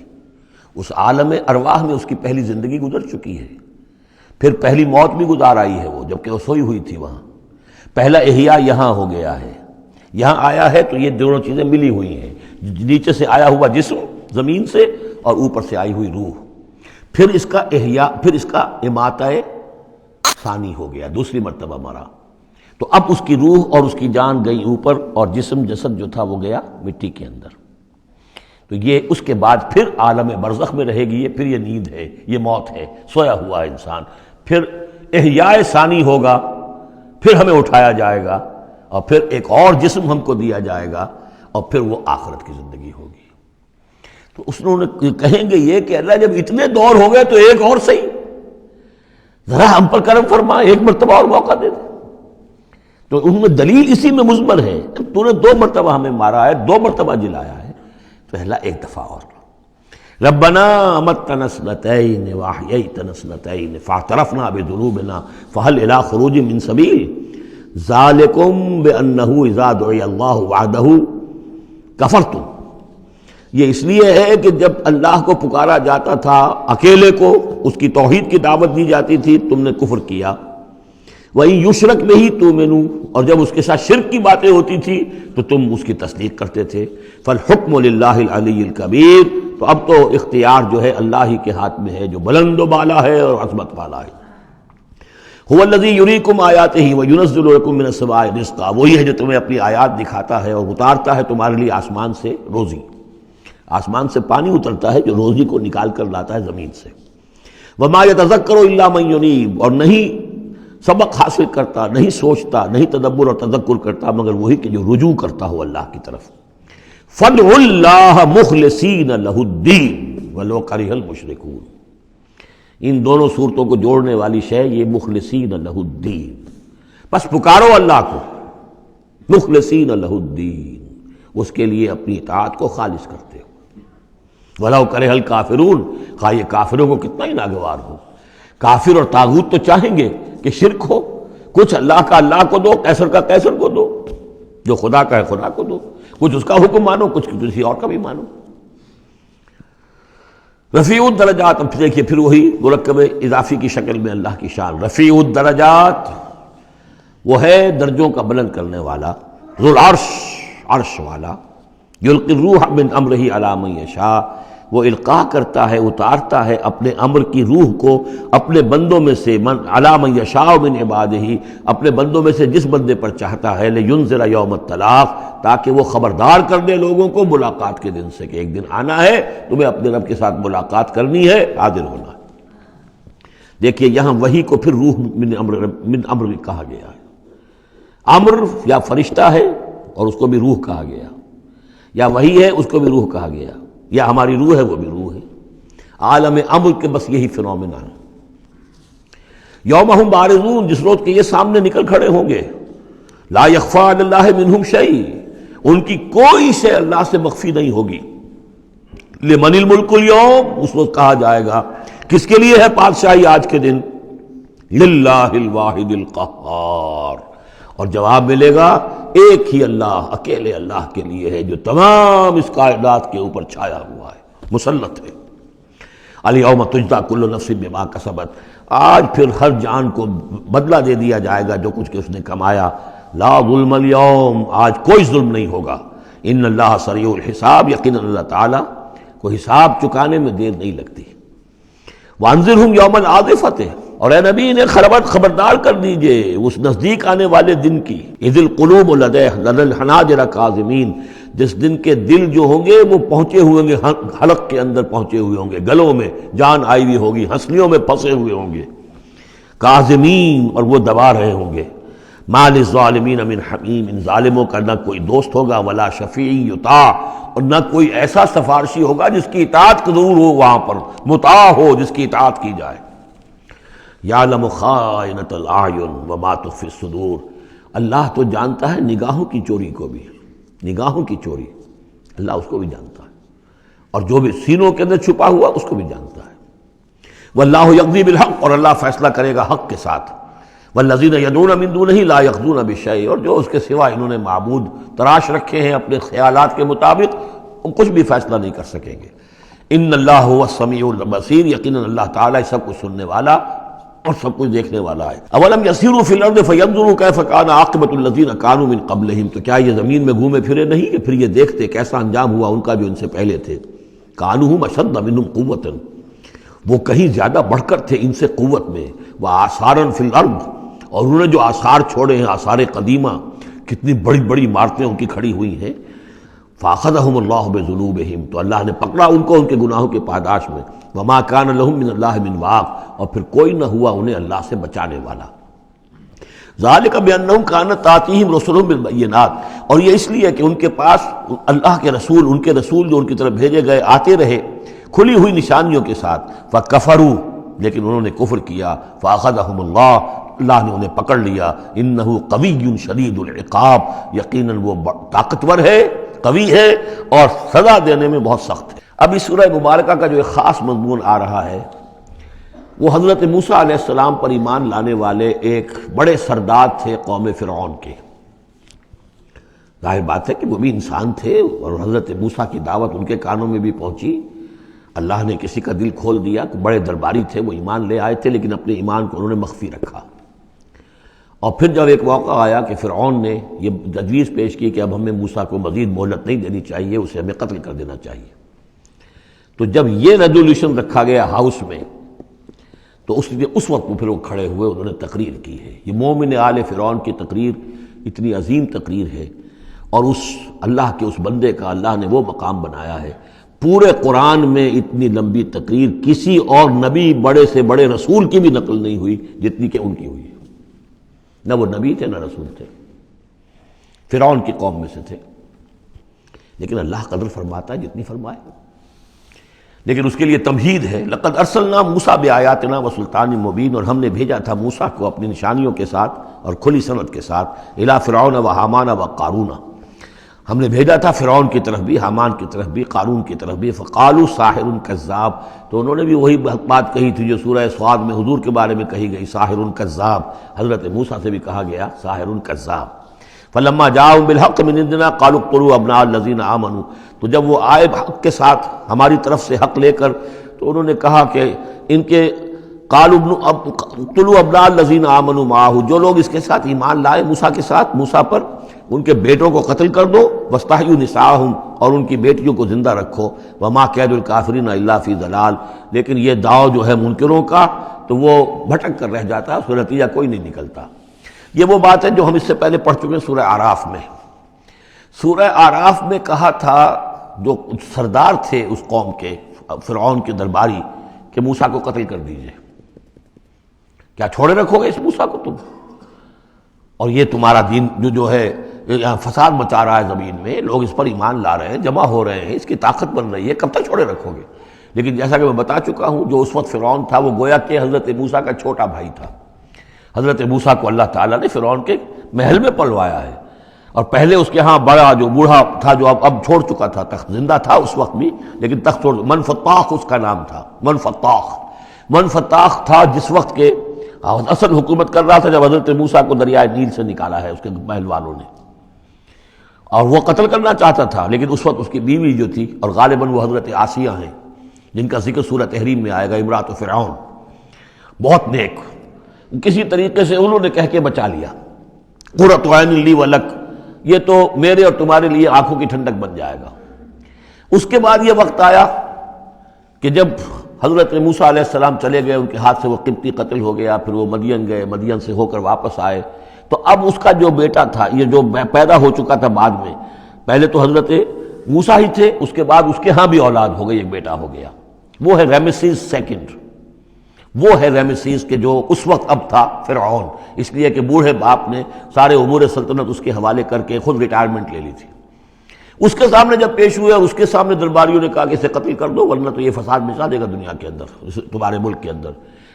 اس عالم ارواح میں اس کی پہلی زندگی گزر چکی ہے. پھر پہلی موت بھی گزار آئی ہے وہ، جبکہ وہ سوئی ہوئی تھی وہاں. پہلا احیاء یہاں ہو گیا ہے. یہاں آیا ہے تو یہ دونوں چیزیں ملی ہوئی ہیں، نیچے سے آیا ہوا جسم زمین سے اور اوپر سے آئی ہوئی روح. پھر اس کا احیاء، پھر اس کا اماتہ ثانی ہو گیا، دوسری مرتبہ مرا. تو اب اس کی روح اور اس کی جان گئی اوپر اور جسم جسد جو تھا وہ گیا مٹی کے اندر. تو یہ اس کے بعد پھر عالم برزخ میں رہے گی. یہ پھر یہ نیند ہے، یہ موت ہے، سویا ہوا انسان. پھر احیاء ثانی ہوگا، پھر ہمیں اٹھایا جائے گا اور پھر ایک اور جسم ہم کو دیا جائے گا اور پھر وہ آخرت کی زندگی ہوگی. تو اس نے کہیں گے یہ کہ اللہ جب اتنے دور ہو گئے تو ایک اور صحیح، ذرا ہم پر کرم فرما، ایک مرتبہ اور موقع دے دے. تو ان میں دلیل اسی میں مضمر ہے. تو نے 2 مرتبہ ہمیں مارا ہے، 2 مرتبہ جلایا ہے، پہلا ایک دفعہ اور. ربنا امتنا اثنتین واحییتنا اثنتین فاعترفنا بذنوبنا فهل الى خروج من سبیل ذالکم بانه اذا دعی اللہ وحدہ کفرتم. یہ اس لیے ہے کہ جب اللہ کو پکارا جاتا تھا اکیلے کو، اس کی توحید کی دعوت دی جاتی تھی، تم نے کفر کیا. وَإِن يُشْرَكْ بِهِ تُؤْمِنُوا، اور جب اس کے ساتھ شرک کی باتیں ہوتی تھی تو تم اس کی تصدیق کرتے تھے. فَالْحُكْمُ لِلَّهِ الْعَلِيِّ الْكَبِيرِ، تو اب تو اختیار جو ہے اللہ ہی کے ہاتھ میں ہے جو بلند و بالا ہے اور عظمت والا ہے. هُوَ الَّذِي يُرِيكُمْ آيَاتِهِ وَيُنَزِّلُ لَكُم مِّنَ السَّمَاءِ رِزْقًا، وہی ہے جو تمہیں اپنی آیات دکھاتا ہے اور اتارتا ہے تمہارے لیے آسمان سے روزی. آسمان سے پانی اترتا ہے جو روزی کو نکال کر لاتا ہے زمین سے. وَمَا يَتَذَكَّرُ إِلَّا مَن يُنِيبُ، اور نہیں سبق حاصل کرتا، نہیں سوچتا، نہیں تدبر اور تذکر کرتا مگر وہی کہ جو رجوع کرتا ہو اللہ کی طرف. فَادْعُوا اللَّهَ مُخْلِصِينَ لَهُ الدِّينَ وَلَوْ كَرِهَ الْمُشْرِكُونَ. ان دونوں صورتوں کو جوڑنے والی شے یہ مخلصین لہ الدین، بس پکارو اللہ کو مخلصین لہ الدین، اس کے لیے اپنی اطاعت کو خالص کرتے ہو. وَلَوْ كَرِهَ الْكَافِرُونَ، خواہ یہ کافروں کو کتنا ہی ناگوار ہو. کافر اور طاغوت تو چاہیں گے کہ شرک ہو، کچھ اللہ کا اللہ کو دو، کیسر کا کیسر کو دو، جو خدا کا ہے خدا کو دو، کچھ اس کا حکم مانو، کچھ کسی اور کا بھی مانو. رفیع الدرجات، اب دیکھیے پھر وہی مرکب اضافی کی شکل میں اللہ کی شان. رفیع الدرجات وہ ہے درجوں کا بلند کرنے والا، ذو العرش، عرش والا. یلقی الروح من امرہ علی من یشاء، وہ القاء کرتا ہے، اتارتا ہے اپنے امر کی روح کو اپنے بندوں میں سے، من علی من یشاء من عبادہ، اپنے بندوں میں سے جس بندے پر چاہتا ہے، لینذر یوم الطلاق، تاکہ وہ خبردار کر دے لوگوں کو ملاقات کے دن سے کہ ایک دن آنا ہے تمہیں اپنے رب کے ساتھ ملاقات کرنی ہے، حاضر ہونا ہے. دیکھیے یہاں وحی کو پھر روح من امر کہا گیا ہے. امر یا فرشتہ ہے اور اس کو بھی روح کہا گیا، یا وحی ہے اس کو بھی روح کہا گیا، یا ہماری روح ہے وہ بھی روح ہے. عالم امر کے بس یہی فنومینا ہے. یوم ہم بارزون، جس روز کے یہ سامنے نکل کھڑے ہوں گے. لا یخفی علی اللہ منہم شیء، ان کی کوئی شے اللہ سے مخفی نہیں ہوگی. لمن الملک اليوم، اس روز کہا جائے گا کس کے لیے ہے بادشاہی آج کے دن؟ للہ الواحد القہار، اور جواب ملے گا ایک ہی اللہ، اکیلے اللہ کے لیے ہے جو تمام اس کائنات کے اوپر چھایا ہوا ہے، مسلط ہے. الیوم تجزی کل نفس بما کسبت، آج پھر ہر جان کو بدلہ دے دیا جائے گا جو کچھ کہ اس نے کمایا. لا ظلم اليوم، آج کوئی ظلم نہیں ہوگا، ان اللہ سریع الحساب، یقیناً اللہ تعالیٰ کو حساب چکانے میں دیر نہیں لگتی۔ وانذرہم یوم العاصفۃ، اور اے نبی انہیں خبردار کر دیجئے اس نزدیک آنے والے دن کی، اذ القلوب لدى الحناجر کاظمین، جس دن کے دل جو ہوں گے وہ پہنچے ہوئے ہوں گے، حلق کے اندر پہنچے ہوئے ہوں گے، گلوں میں جان آئی ہوئی ہوگی، ہنسلیوں میں پھنسے ہوئے ہوں گے، کاظمین، اور وہ دبا رہے ہوں گے۔ ما للظالمین من حمیم، ان ظالموں کا نہ کوئی دوست ہوگا، ولا شفیع یطاع، اور نہ کوئی ایسا سفارشی ہوگا جس کی اطاعت ضرور ہو، وہاں پر مطاع ہو، جس کی اطاعت کی جائے۔ یعلم خائنۃ الاعین وما تخفی الصدور، اللہ تو جانتا ہے نگاہوں کی چوری کو بھی، نگاہوں کی چوری اللہ اس کو بھی جانتا ہے، اور جو بھی سینوں کے اندر چھپا ہوا اس کو بھی جانتا ہے۔ واللہ یقضی بالحق، اور اللہ فیصلہ کرے گا حق کے ساتھ۔ والذین یدعون من دونہ لا یقضون بشیء، اور جو اس کے سوا انہوں نے معبود تراش رکھے ہیں اپنے خیالات کے مطابق، وہ کچھ بھی فیصلہ نہیں کر سکیں گے۔ ان اللہ هو السمیع البصیر، یقیناً اللہ تعالیٰ سب کچھ سننے والا اور سب کچھ دیکھنے والا ہے۔ اولم یسیروا فی الارض فینظروا کیف کان عاقبۃ الذین کانوا من قبلہم، تو کیا یہ زمین میں گھومے پھرے نہیں کہ پھر یہ دیکھتے کیسا انجام ہوا ان کا جو ان سے پہلے تھے۔ کانوا اشد منہم قوۃ، وہ کہیں زیادہ بڑھ کر تھے ان سے قوت میں، وآثارا فی الارض، اور انہوں نے جو آثار چھوڑے ہیں، آثار قدیمہ، کتنی بڑی بڑی عمارتیں ان کی کھڑی ہوئی ہیں۔ فاخذہم اللہ بذنوبہم، تو اللہ نے پکڑا ان کو ان کے گناہوں کے پاداش میں۔ وما کان لہم من اللہ من واق، اور پھر کوئی نہ ہوا انہیں اللہ سے بچانے والا۔ ذالک بانہم کانت تاتیہم رسلہم بالبینات، اور یہ اس لیے کہ ان کے پاس اللہ کے رسول، ان کے رسول جو ان کی طرف بھیجے گئے آتے رہے کھلی ہوئی نشانیوں کے ساتھ۔ فکفروا، لیکن انہوں نے کفر کیا۔ فاخذہم اللہ نے انہیں پکڑ لیا۔ انہ قوی شدید العقاب، یقیناً وہ طاقتور ہے، قوی ہے، اور سزا دینے میں بہت سخت ہے۔ اب اس سورہ مبارکہ کا جو ایک خاص مضمون آ رہا ہے وہ حضرت موسیٰ علیہ السلام پر ایمان لانے والے ایک بڑے سردار تھے قوم فرعون کے۔ ظاہر بات ہے کہ وہ بھی انسان تھے، اور حضرت موسیٰ کی دعوت ان کے کانوں میں بھی پہنچی۔ اللہ نے کسی کا دل کھول دیا کہ بڑے درباری تھے، وہ ایمان لے آئے تھے، لیکن اپنے ایمان کو انہوں نے مخفی رکھا۔ اور پھر جب ایک موقع آیا کہ فرعون نے یہ تجویز پیش کی کہ اب ہمیں موسیٰ کو مزید مہلت نہیں دینی چاہیے، اسے ہمیں قتل کر دینا چاہیے، تو جب یہ ریزولوشن رکھا گیا ہاؤس میں، تو اس وقت پھر وہ کھڑے ہوئے، انہوں نے تقریر کی ہے۔ یہ مومن آل فرعون کی تقریر اتنی عظیم تقریر ہے، اور اس اللہ کے اس بندے کا اللہ نے وہ مقام بنایا ہے۔ پورے قرآن میں اتنی لمبی تقریر کسی اور نبی، بڑے سے بڑے رسول کی بھی نقل نہیں ہوئی جتنی کہ ان کی ہوئی ہے۔ نہ وہ نبی تھے نہ رسول تھے، فرعون کی قوم میں سے تھے، لیکن اللہ قدر فرماتا ہے جتنی فرمائے۔ لیکن اس کے لیے تمہید ہے۔ لقد ارسلنا موسیٰ بآیاتنا وسلطان مبین، اور ہم نے بھیجا تھا موسیٰ کو اپنی نشانیوں کے ساتھ اور کھلی سند کے ساتھ، الی فرعون وحامان وقارون، ہم نے بھیجا تھا فرعون کی طرف بھی، حامان کی طرف بھی، قارون کی طرف بھی۔ فقالوا ساحر کذاب، تو انہوں نے بھی وہی بات کہی تھی جو سورہ صاد میں حضور کے بارے میں کہی گئی، ساحر کذاب۔ حضرت موسیٰ سے بھی کہا گیا ساحر کذاب۔ فلما جاءهم بالحق من عندنا قالوا اقتلوا ابناء الذين آمنوا، تو جب وہ آئے حق کے ساتھ ہماری طرف سے حق لے کر، تو انہوں نے کہا کہ ان کے اقتلوا ابناء الذين آمنوا معه، جو لوگ اس کے ساتھ ایمان لائے موسیٰ کے ساتھ، موسیٰ پر، ان کے بیٹوں کو قتل کر دو، واستحیوا نساءهم، اور ان کی بیٹیوں کو زندہ رکھو۔ وما کید الکافرین الا فی ضلال، لیکن یہ داؤ جو ہے منکروں کا تو وہ بھٹک کر رہ جاتا ہے، اس کا نتیجہ کوئی نہیں نکلتا۔ یہ وہ بات ہے جو ہم اس سے پہلے پڑھ چکے ہیں سورہ اعراف میں۔ سورہ اعراف میں کہا تھا جو سردار تھے اس قوم کے، فرعون کے درباری، کہ موسیٰ کو قتل کر دیجئے، کیا چھوڑے رکھو گے اس موسیٰ کو تم؟ اور یہ تمہارا دین جو ہے یہاں فساد مچا رہا ہے زمین میں، لوگ اس پر ایمان لا رہے ہیں، جمع ہو رہے ہیں، اس کی طاقت بن رہی ہے، کب تک چھوڑے رکھو گے؟ لیکن جیسا کہ میں بتا چکا ہوں، جو اس وقت فرعون تھا وہ گویا کہ حضرت موسیٰ کا چھوٹا بھائی تھا۔ حضرت موسیٰ کو اللہ تعالیٰ نے فرعون کے محل میں پلوایا ہے، اور پہلے اس کے ہاں بڑا جو بوڑھا تھا جو اب چھوڑ چکا تھا، تخت زندہ تھا اس وقت بھی لیکن تخت چھوڑ، منفتاخ اس کا نام تھا، منفتاخ تھا جس وقت کے اصل حکومت کر رہا تھا جب حضرت موسیٰ کو دریائے نیل سے نکالا ہے اس کے محل والوں نے، اور وہ قتل کرنا چاہتا تھا، لیکن اس وقت اس کی بیوی جو تھی، اور غالباً وہ حضرت آسیہ ہیں جن کا ذکر سورہ تحریم میں آئے گا، امرات فرعون، بہت نیک، کسی طریقے سے انہوں نے کہہ کے بچا لیا، قرۃ عین لی ولک، یہ تو میرے اور تمہارے لیے آنکھوں کی ٹھنڈک بن جائے گا۔ اس کے بعد یہ وقت آیا کہ جب حضرت موسیٰ علیہ السلام چلے گئے، ان کے ہاتھ سے وہ قبطی قتل ہو گیا، پھر وہ مدین گئے، مدین سے ہو کر واپس آئے، تو اب اس کا جو بیٹا تھا، یہ جو پیدا ہو چکا تھا بعد میں، پہلے تو حضرت موسیٰ ہی تھے، اس کے بعد اس کے ہاں بھی اولاد ہو گئی، ایک بیٹا ہو گیا، وہ ہے رامسیس سیکنڈ، وہ ہے رامسیس کے جو اس وقت اب تھا فرعون، اس لیے کہ بوڑھے باپ نے سارے امور سلطنت اس کے حوالے کر کے خود ریٹائرمنٹ لے لی تھی۔ اس کے سامنے جب پیش ہوئے اور اس کے سامنے درباریوں نے کہا کہ اسے قتل کر دو ورنہ تو یہ فساد مچا دے گا دنیا کے اندر، تمہارے ملک کے اندر،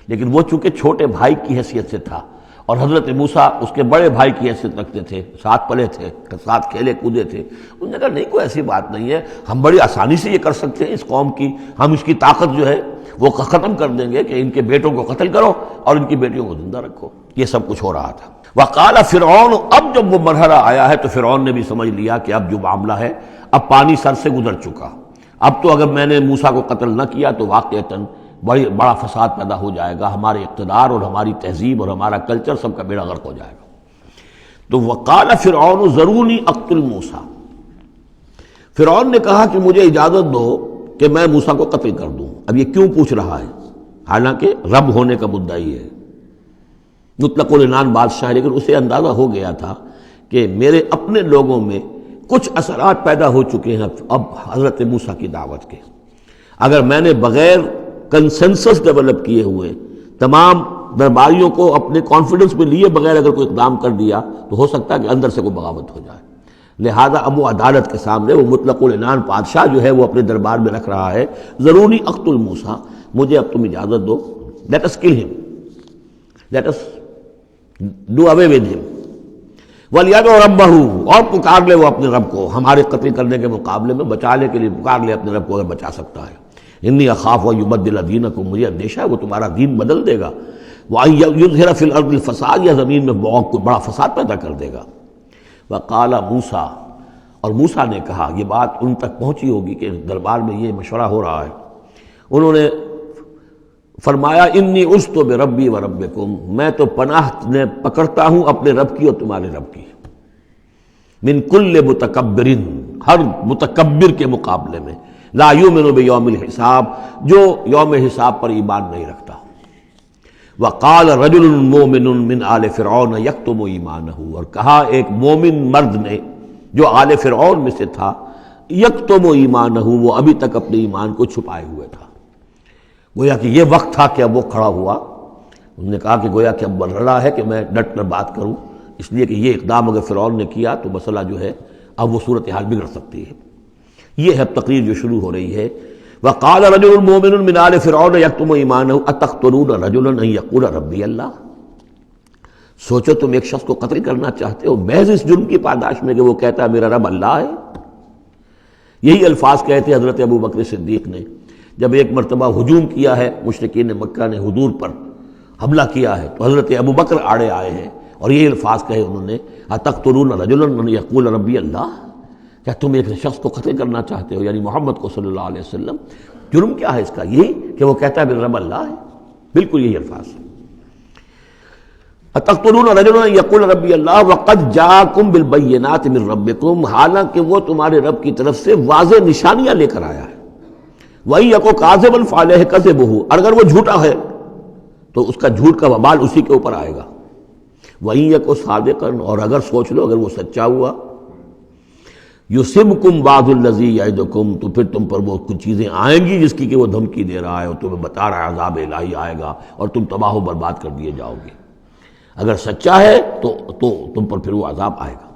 لیکن وہ چونکہ چھوٹے بھائی کی حیثیت سے تھا اور حضرت موسیٰ اس کے بڑے بھائی کی حیثیت رکھتے تھے، ساتھ پلے تھے، ساتھ کھیلے کودے تھے، انہوں نے کہا نہیں کوئی ایسی بات نہیں ہے، ہم بڑی آسانی سے یہ کر سکتے ہیں، اس قوم کی ہم اس کی طاقت جو ہے وہ ختم کر دیں گے کہ ان کے بیٹوں کو قتل کرو اور ان کی بیٹیوں کو زندہ رکھو۔ یہ سب کچھ ہو رہا تھا۔ وقال فرعون، اب جب وہ مرحلہ آیا ہے تو فرعون نے بھی سمجھ لیا کہ اب جو معاملہ ہے اب پانی سر سے گزر چکا، اب تو اگر میں نے موسیٰ کو قتل نہ کیا تو واقعتاً بڑا فساد پیدا ہو جائے گا، ہمارے اقتدار اور ہماری تہذیب اور ہمارا کلچر سب کا بیڑا غرق ہو جائے گا۔ تو وقال فرعون ذرونی اقتل موسیٰ، فرعون نے کہا کہ مجھے اجازت دو کہ میں موسیٰ کو قتل کر دوں۔ اب یہ کیوں پوچھ رہا ہے؟ حالانکہ رب ہونے کا مدعی ہے، مطلق العنان بادشاہ، لیکن اسے اندازہ ہو گیا تھا کہ میرے اپنے لوگوں میں کچھ اثرات پیدا ہو چکے ہیں اب حضرت موسیٰ کی دعوت کے، اگر میں نے بغیر کنسنسس ڈیولپ کیے ہوئے تمام درباریوں کو اپنے کانفیڈنس میں لیے بغیر اگر کوئی اقدام کر دیا تو ہو سکتا ہے کہ اندر سے کوئی بغاوت ہو جائے، لہذا اب وہ عدالت کے سامنے وہ مطلق العنان بادشاہ جو ہے وہ اپنے دربار میں رکھ رہا ہے، ضروری اقتل موسیٰ، مجھے اب تم اجازت دو، late us call him, let us do away with him, وَلْيَدْعُ رَبَّهُ، اور پکار لے وہ اپنے رب کو، ہمارے قتل کرنے کے مقابلے میں بچانے کے لیے پکار لے اپنے رب کو اگر بچا سکتا ہے۔ انی اخاف ان یبدل دینکم، مجھے اندیشہ ہے وہ تمہارا دین بدل دے گا، وَأَن یظہر فی الارض الفساد، یا زمین میں بہت بڑا فساد پیدا کر دے گا۔ وقال موسیٰ، اور موسیٰ نے کہا، یہ بات ان تک پہنچی ہوگی کہ دربار میں یہ مشورہ ہو رہا ہے، انہوں نے فرمایا انی عصت بربی و ربکم، میں تو پناہ پکڑتا ہوں اپنے رب کی اور تمہارے رب کی، من کل متکبر، ہر متکبر کے مقابلے میں، لا یؤمن بیوم الحساب، جو یوم حساب پر ایمان نہیں رکھتا۔ وقال رجل مومن من آل فرعون یکتم ایمانہ، اور کہا ایک مومن مرد نے جو آل فرعون میں سے تھا، یکتم ایمانہ، وہ ابھی تک اپنے ایمان کو چھپائے ہوئے تھا، گویا کہ یہ وقت تھا کہ اب وہ کھڑا ہوا، انہوں نے کہا کہ گویا کہ اب مرحلہ ہے کہ میں ڈٹ کر بات کروں، اس لیے کہ یہ اقدام اگر فرعون نے کیا تو مسئلہ جو ہے اب وہ صورتحال بگڑ سکتی ہے۔ یہ ہے تقریر جو شروع ہو رہی ہے۔ وقال رجل مومن من آل فرعون یکتم ایمانہ اتقتلون رجلا ان یقول ربی اللہ، سوچو تم ایک شخص کو قتل کرنا چاہتے ہو محض اس جرم کی پاداش میں کہ وہ کہتا ہے میرا رب اللہ ہے۔ یہی الفاظ کہتے حضرت ابو بکر صدیق نے جب ایک مرتبہ ہجوم کیا ہے، مشرکین مکہ نے حضور پر حملہ کیا ہے، تو حضرت ابو بکر آڑے آئے ہیں اور یہ الفاظ کہے انہوں نے، اتقتلون رجلا ان یقول ربی اللہ، کیا تم ایک شخص کو قتل کرنا چاہتے ہو، یعنی محمد کو صلی اللہ علیہ وسلم، جرم کیا ہے اس کا؟ یہی کہ وہ کہتا ہے میرا رب اللہ ہے، بالکل یہی الفاظ۔ اتقتلون رجلا ان یقول ربی اللہ وقد جاءکم بالبینات من ربکم، حالانکہ وہ تمہارے رب کی طرف سے واضح نشانیاں لے کر آیا ہے۔ وَإِن يَكُ كَاذِبًا فَعَلَيْهِ كَذِبُهُ، اور اگر وہ جھوٹا ہے تو اس کا جھوٹ کا وبال اسی کے اوپر آئے گا۔ وَإِن يَكُ صَادِقًا، اور اگر سوچ لو اگر وہ سچا ہوا، يُصِبْكُمْ بَعْضُ الَّذِي يَعِدُكُمْ، تو پھر تم پر وہ کچھ چیزیں آئیں گی جس کی کہ وہ دھمکی دے رہا ہے اور تمہیں بتا رہا ہے عذاب الہی آئے گا اور تم تباہ و برباد کر دیے جاؤ گے۔ اگر سچا ہے تو تم پر پھر وہ عذاب آئے گا۔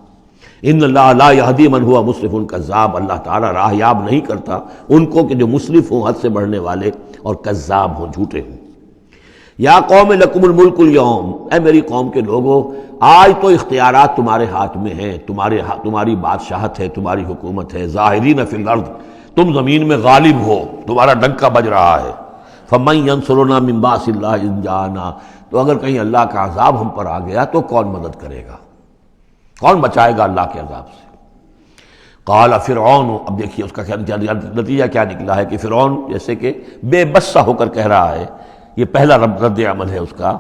ان اللہ لا یہدی من ہوا مسرف کذاب، اللہ تعالیٰ راہ یاب نہیں کرتا ان کو کہ جو مسرف ہوں، حد سے بڑھنے والے اور کذاب ہوں، جھوٹے ہوں۔ یا قوم لکم الملک اليوم، اے میری قوم کے لوگوں، آج تو اختیارات تمہارے ہاتھ میں ہیں، تمہاری بادشاہت ہے، تمہاری حکومت ہے، ظاہرین فی الارض، تم زمین میں غالب ہو، تمہارا ڈنکا بج رہا ہے۔ فمن ینصرنا من باس اللہ ان جاءنا، تو اگر کہیں اللہ کا عذاب ہم پر آ گیا تو کون مدد کرے گا، کون بچائے گا اللہ کے عذاب سے؟ قال فرعون، اب دیکھیے اس کا نتیجہ کیا نکلا ہے کہ فرعون جیسے کہ بے بس سا ہو کر کہہ رہا ہے، یہ پہلا رد عمل ہے اس کا۔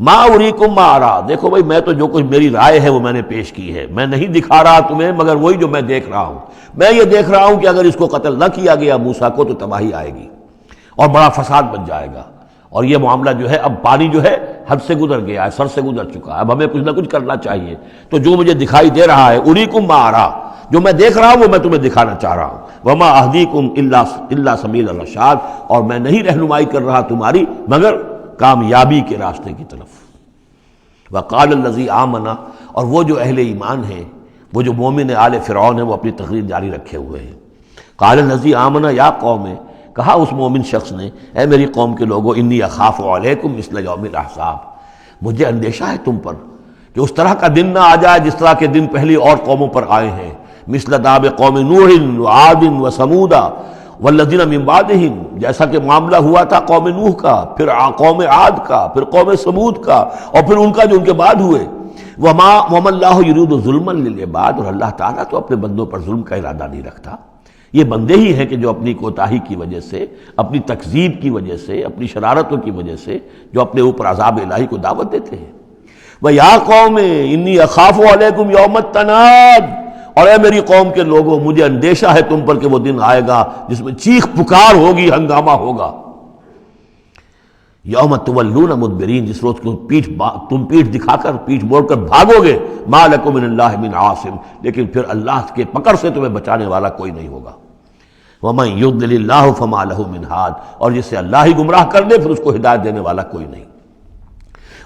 ما اریکم ما ارا، دیکھو بھائی میں تو جو کچھ میری رائے ہے وہ میں نے پیش کی ہے، میں نہیں دکھا رہا تمہیں مگر وہی جو میں دیکھ رہا ہوں۔ میں یہ دیکھ رہا ہوں کہ اگر اس کو قتل نہ کیا گیا موسیٰ کو تو تباہی آئے گی اور بڑا فساد بن جائے گا، اور یہ معاملہ جو ہے اب پانی جو ہے حد سے گزر گیا ہے، سر سے گزر چکا ہے، اب ہمیں کچھ نہ کچھ کرنا چاہیے۔ تو جو مجھے دکھائی دے رہا ہے اریکم ما ارا، جو میں دیکھ رہا ہوں وہ میں تمہیں دکھانا چاہ رہا ہوں۔ وما اہدیکم الا سبیل الرشاد، اور میں نہیں رہنمائی کر رہا تمہاری مگر کامیابی کے راستے کی طرف۔ وقال الذی آمن، اور وہ جو اہل ایمان ہیں، وہ جو مومن آل فرعون ہیں، وہ اپنی تقریر جاری رکھے ہوئے ہیں۔ قال الذی آمن یا قوم، کہا اس مومن شخص نے اے میری قوم کے لوگو، انی اخاف علیکم مثل یوم الاحزاب، مجھے اندیشہ ہے تم پر کہ اس طرح کا دن نہ آ جائے جس طرح کے دن پہلی اور قوموں پر آئے ہیں، مثل داب قوم نوح وعاد وثمود والذین من بعدہم، جیسا کہ معاملہ ہوا تھا قوم نوح کا، پھر قوم عاد کا، پھر قوم ثمود کا، اور پھر ان کا جو ان کے بعد ہوئے۔ وما اللہ یرید ظلما للعباد، اور اللہ تعالیٰ تو اپنے بندوں پر ظلم کا ارادہ نہیں رکھتا، یہ بندے ہی ہیں کہ جو اپنی کوتاہی کی وجہ سے، اپنی تکذیب کی وجہ سے، اپنی شرارتوں کی وجہ سے جو اپنے اوپر عذاب الہی کو دعوت دیتے ہیں۔ وَيَا قَوْمِ إِنِّي أَخَافُ عَلَيْكُمْ يَوْمَ التَّنَادِ، اور اے میری قوم کے لوگوں مجھے اندیشہ ہے تم پر کہ وہ دن آئے گا جس میں چیخ پکار ہوگی، ہنگامہ ہوگا۔ یوم تولون مدبرین، جس روز تم پیٹھ دکھا کر، پیٹھ موڑ کر بھاگو گے، ما لکم من اللہ من عاصم، لیکن پھر اللہ کے پکڑ سے تمہیں بچانے والا کوئی نہیں ہوگا۔ ومن یضلل اللہ فما لہ من ہاد، اور جسے اللہ ہی گمراہ کر دے پھر اس کو ہدایت دینے والا کوئی نہیں۔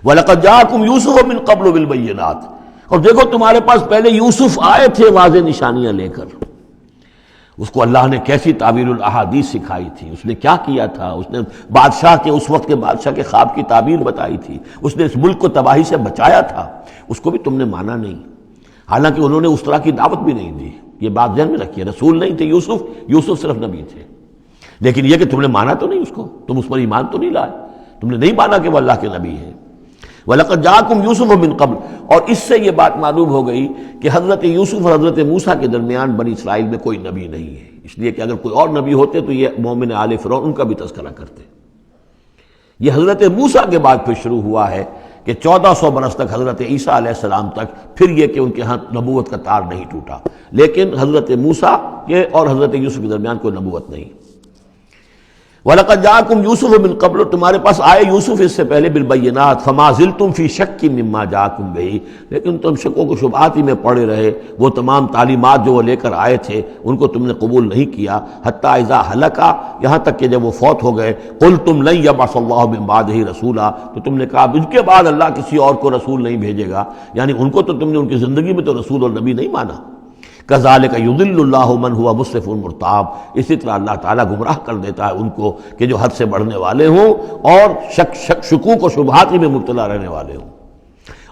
وَلَقَدْ جَاءَكُمْ يُوسُفُ مِنْ قَبْلُ بِالْبَيِّنَاتِ، اور دیکھو تمہارے پاس پہلے یوسف آئے تھے واضح نشانیاں لے کر، اس کو اللہ نے کیسی تعبیر الاحادیث سکھائی تھی، اس نے کیا کیا تھا، اس نے بادشاہ کے، اس وقت کے بادشاہ کے خواب کی تعبیر بتائی تھی، اس نے اس ملک کو تباہی سے بچایا تھا، اس کو بھی تم نے مانا نہیں، حالانکہ انہوں نے اس طرح کی دعوت بھی نہیں دی۔ یہ بات ذہن میں رکھیے، رسول نہیں تھے یوسف صرف نبی تھے، لیکن یہ کہ تم نے مانا تو نہیں اس کو، تم اس پر ایمان تو نہیں لائے، تم نے نہیں مانا کہ وہ اللہ کے نبی ہے۔ وَلَقَدْ جَاءَكُمْ يُوسُفُ مِنْ قَبْلُ، اور اس سے یہ بات معلوم ہو گئی کہ حضرت یوسف اور حضرت موسیٰ کے درمیان بنی اسرائیل میں کوئی نبی نہیں ہے، اس لیے کہ اگر کوئی اور نبی ہوتے تو یہ مومن آل فرعون ان کا بھی تذکرہ کرتے۔ یہ حضرت موسیٰ کے بعد پھر شروع ہوا ہے کہ 1400 برس تک حضرت عیسیٰ علیہ السلام تک، پھر یہ کہ ان کے ہاں نبوت کا تار نہیں ٹوٹا، لیکن حضرت موسیٰ کے اور حضرت یوسف کے درمیان کوئی نبوت نہیں۔ وَلَقَدْ جَاءَكُمْ يُوسُفُ مِنْ قَبْلُ، تمہارے پاس آئے یوسف اس سے پہلے بالبینات، فَمَا زِلْتُمْ فِي شَكٍّ مِّمَّا جَاءَكُمْ بِهِ، لیکن تم شکوں کو شبہات ہی میں پڑے رہے، وہ تمام تعلیمات جو وہ لے کر آئے تھے ان کو تم نے قبول نہیں کیا، حتیٰ اذا ہلکا، یہاں تک کہ جب وہ فوت ہو گئے، قُلْتُمْ لَن يَبْعَثَ اللَّهُ مِن بَعْدِهِ رَسُولًا، تو تم نے کہا ان کے بعد اللہ کسی اور کو رسول نہیں بھیجے گا، یعنی ان کو تو تم نے ان کی زندگی میں تو رسول اور نبی نہیں مانا۔ کذالک یضل اللہ من هو مسرف مرتاب، اسی طرح اللہ تعالیٰ گمراہ کر دیتا ہے ان کو کہ جو حد سے بڑھنے والے ہوں اور شکوک و شبہات میں مبتلا رہنے والے ہوں۔